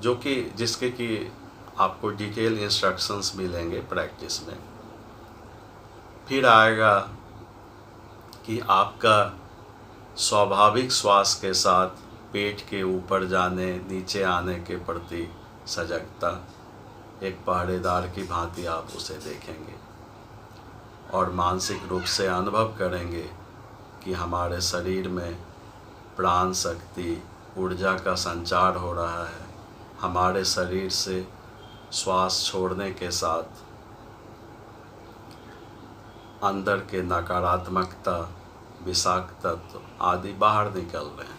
जो कि जिसके कि आपको डिटेल इंस्ट्रक्शंस मिलेंगे प्रैक्टिस में। फिर आएगा कि आपका स्वाभाविक श्वास के साथ पेट के ऊपर जाने नीचे आने के प्रति सजगता, एक पहरेदार की भांति आप उसे देखेंगे और मानसिक रूप से अनुभव करेंगे कि हमारे शरीर में प्राण शक्ति, ऊर्जा का संचार हो रहा है। हमारे शरीर से श्वास छोड़ने के साथ अंदर के नकारात्मकता, विषाक्त तत्व आदि बाहर निकल रहे हैं।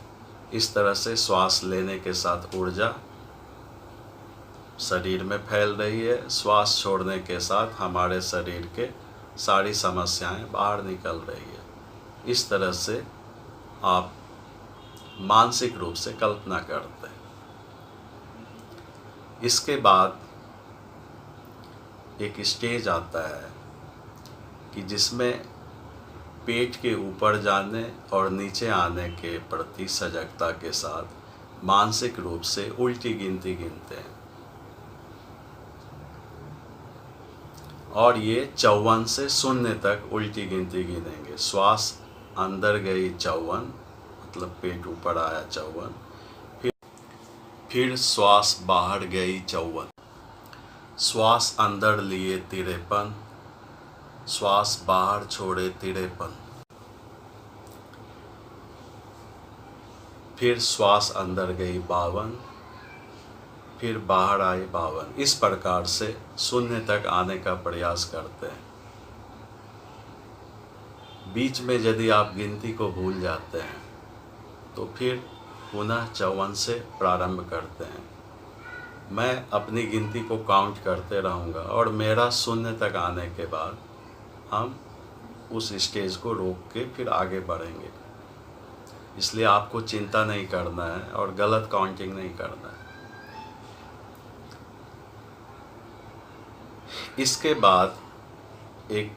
इस तरह से श्वास लेने के साथ ऊर्जा शरीर में फैल रही है, श्वास छोड़ने के साथ हमारे शरीर के सारी समस्याएं बाहर निकल रही है। इस तरह से आप मानसिक रूप से कल्पना करते हैं। इसके बाद एक स्टेज आता है कि जिसमें पेट के ऊपर जाने और नीचे आने के प्रति सजगता के साथ मानसिक रूप से उल्टी गिनती गिनते हैं। और ये 54 से 0 तक उल्टी गिनती गिनेंगे। श्वास अंदर गई 54, मतलब पेट ऊपर आया 54। फिर श्वास बाहर गई 54, श्वास अंदर लिए 53, श्वास बाहर छोड़े 53, फिर श्वास अंदर गई 52, फिर बाहर आई 52। इस प्रकार से 0 तक आने का प्रयास करते हैं। बीच में यदि आप गिनती को भूल जाते हैं तो फिर पुनः 54 से प्रारंभ करते हैं। मैं अपनी गिनती को काउंट करते रहूँगा और मेरा 0 तक आने के बाद हम उस स्टेज को रोक के फिर आगे बढ़ेंगे। इसलिए आपको चिंता नहीं करना है और गलत काउंटिंग नहीं करना है। इसके बाद एक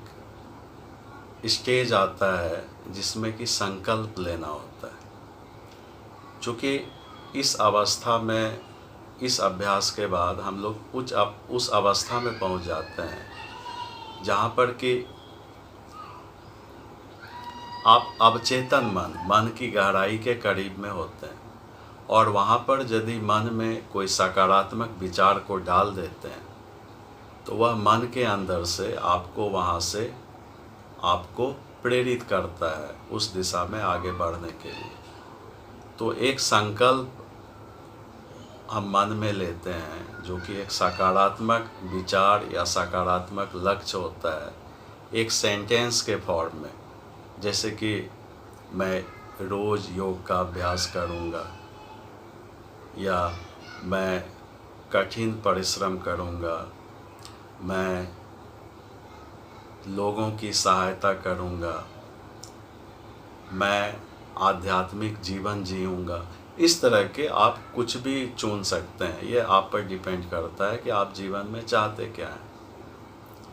स्टेज आता है जिसमें कि संकल्प लेना होता है। चूँकि इस अवस्था में, इस अभ्यास के बाद हम लोग उस अवस्था में पहुंच जाते हैं जहाँ पर कि आप अवचेतन मन की गहराई के करीब में होते हैं। और वहाँ पर यदि मन में कोई सकारात्मक विचार को डाल देते हैं तो वह मन के अंदर से आपको वहाँ से आपको प्रेरित करता है उस दिशा में आगे बढ़ने के लिए। तो एक संकल्प हम मन में लेते हैं जो कि एक सकारात्मक विचार या सकारात्मक लक्ष्य होता है, एक सेंटेंस के फॉर्म में। जैसे कि मैं रोज़ योग का अभ्यास करूँगा, या मैं कठिन परिश्रम करूँगा, मैं लोगों की सहायता करूँगा, मैं आध्यात्मिक जीवन जीऊँगा। इस तरह के आप कुछ भी चुन सकते हैं। ये आप पर डिपेंड करता है कि आप जीवन में चाहते क्या हैं,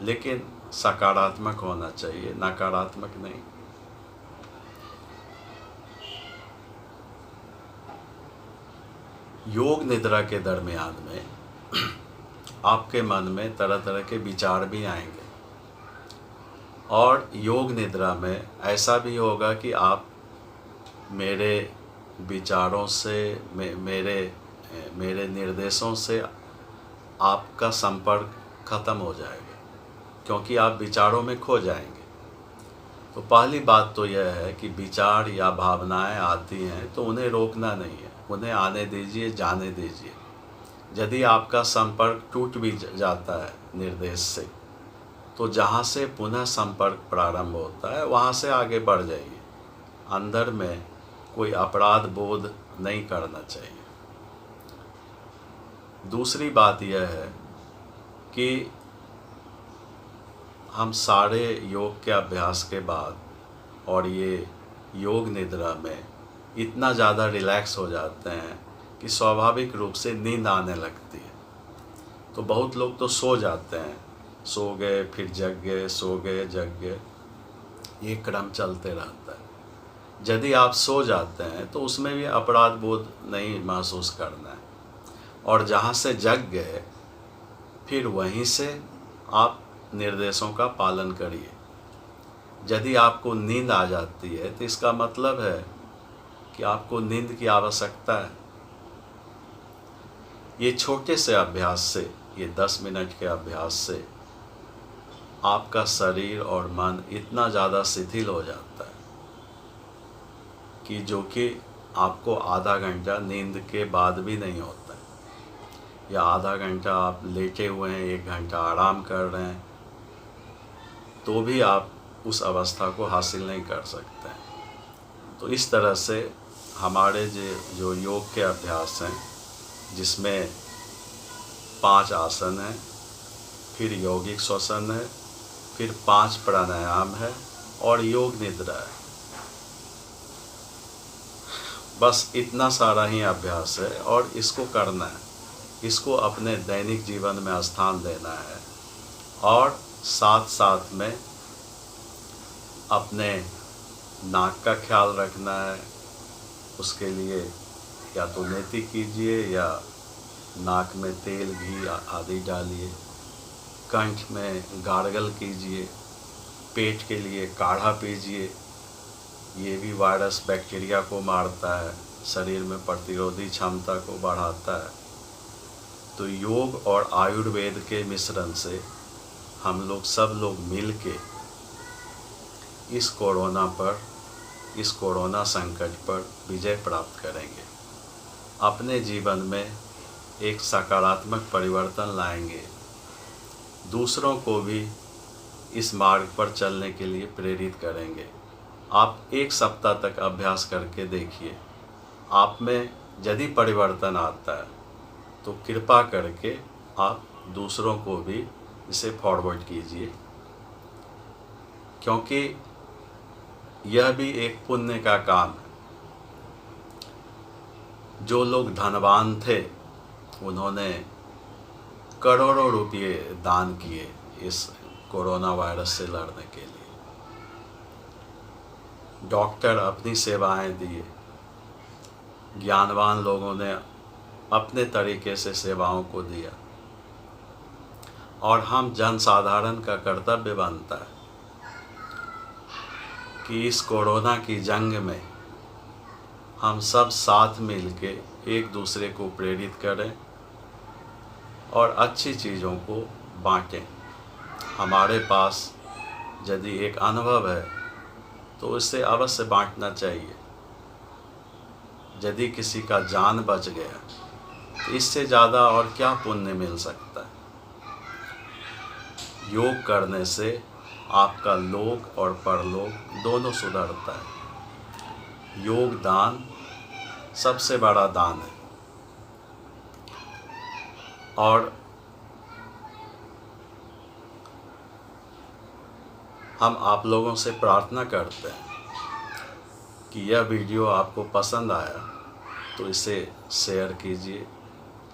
लेकिन सकारात्मक होना चाहिए, नकारात्मक नहीं। योग निद्रा के दरमियान में आपके मन में तरह तरह के विचार भी आएंगे। और योग निद्रा में ऐसा भी होगा कि आप मेरे विचारों से, मेरे निर्देशों से आपका संपर्क ख़त्म हो जाएगा, क्योंकि आप विचारों में खो जाएंगे। तो पहली बात तो यह है कि विचार या भावनाएं आती हैं तो उन्हें रोकना नहीं है, उन्हें आने दीजिए, जाने दीजिए। यदि आपका संपर्क टूट भी जाता है निर्देश से तो जहाँ से पुनः संपर्क प्रारंभ होता है वहाँ से आगे बढ़ जाइए। अंदर में कोई अपराध बोध नहीं करना चाहिए। दूसरी बात यह है कि हम सारे योग के अभ्यास के बाद और ये योग निद्रा में इतना ज़्यादा रिलैक्स हो जाते हैं कि स्वाभाविक रूप से नींद आने लगती है। तो बहुत लोग तो सो जाते हैं, सो गए फिर जग गए, सो गए जग गए, ये क्रम चलते रहता है। यदि आप सो जाते हैं तो उसमें भी अपराध बोध नहीं महसूस करना है, और जहाँ से जग गए फिर वहीं से आप निर्देशों का पालन करिए। यदि आपको नींद आ जाती है तो इसका मतलब है कि आपको नींद की आवश्यकता है। ये छोटे से अभ्यास से, ये 10 मिनट के अभ्यास से आपका शरीर और मन इतना ज़्यादा शिथिल हो जाता है कि जो कि आपको आधा घंटा नींद के बाद भी नहीं होता है, या आधा घंटा आप लेटे हुए हैं, 1 घंटा आराम कर रहे हैं, तो भी आप उस अवस्था को हासिल नहीं कर सकते हैं। तो इस तरह से हमारे जो योग के अभ्यास हैं, जिसमें 5 आसन हैं, फिर यौगिक श्वसन है, फिर 5 प्राणायाम है और योग निद्रा है, बस इतना सारा ही अभ्यास है और इसको करना है। इसको अपने दैनिक जीवन में स्थान देना है और साथ साथ में अपने नाक का ख्याल रखना है। उसके लिए या तो नेति कीजिए या नाक में तेल घी आदि डालिए, कंठ में गार्गल कीजिए, पेट के लिए काढ़ा पीजिए। ये भी वायरस बैक्टीरिया को मारता है, शरीर में प्रतिरोधी क्षमता को बढ़ाता है। तो योग और आयुर्वेद के मिश्रण से हम लोग सब लोग मिल के इस कोरोना संकट पर विजय प्राप्त करेंगे। अपने जीवन में एक सकारात्मक परिवर्तन लाएंगे, दूसरों को भी इस मार्ग पर चलने के लिए प्रेरित करेंगे। आप 1 सप्ताह तक अभ्यास करके देखिए, आप में यदि परिवर्तन आता है तो कृपा करके आप दूसरों को भी इसे फॉरवर्ड कीजिए, क्योंकि यह भी एक पुण्य का काम है। जो लोग धनवान थे उन्होंने करोड़ों रुपये दान किए इस कोरोना वायरस से लड़ने के लिए। डॉक्टर अपनी सेवाएं दिए, ज्ञानवान लोगों ने अपने तरीके से सेवाओं को दिया, और हम जनसाधारण का कर्तव्य बनता है कि इस कोरोना की जंग में हम सब साथ मिलके एक दूसरे को प्रेरित करें और अच्छी चीज़ों को बांटें। हमारे पास यदि एक अनुभव है तो इससे अवश्य बांटना चाहिए। यदि किसी का जान बच गया तो इससे ज़्यादा और क्या पुण्य मिल सकता है। योग करने से आपका लोक और परलोक दोनों सुधरता है। योग दान सबसे बड़ा दान है, और हम आप लोगों से प्रार्थना करते हैं कि यह वीडियो आपको पसंद आया तो इसे शेयर कीजिए,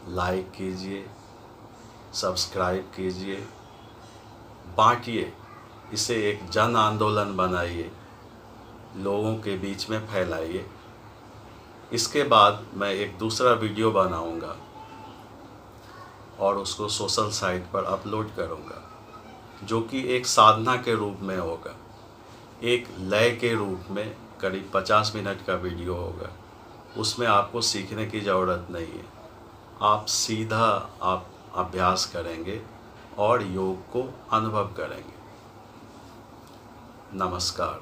लाइक कीजिए, सब्सक्राइब कीजिए, बांटिए, इसे एक जन आंदोलन बनाइए, लोगों के बीच में फैलाइए। इसके बाद मैं एक दूसरा वीडियो बनाऊंगा और उसको सोशल साइट पर अपलोड करूंगा, जो कि एक साधना के रूप में होगा, एक लय के रूप में करीब 50 मिनट का वीडियो होगा। उसमें आपको सीखने की ज़रूरत नहीं है, आप सीधा आप अभ्यास करेंगे और योग को अनुभव करेंगे। नमस्कार।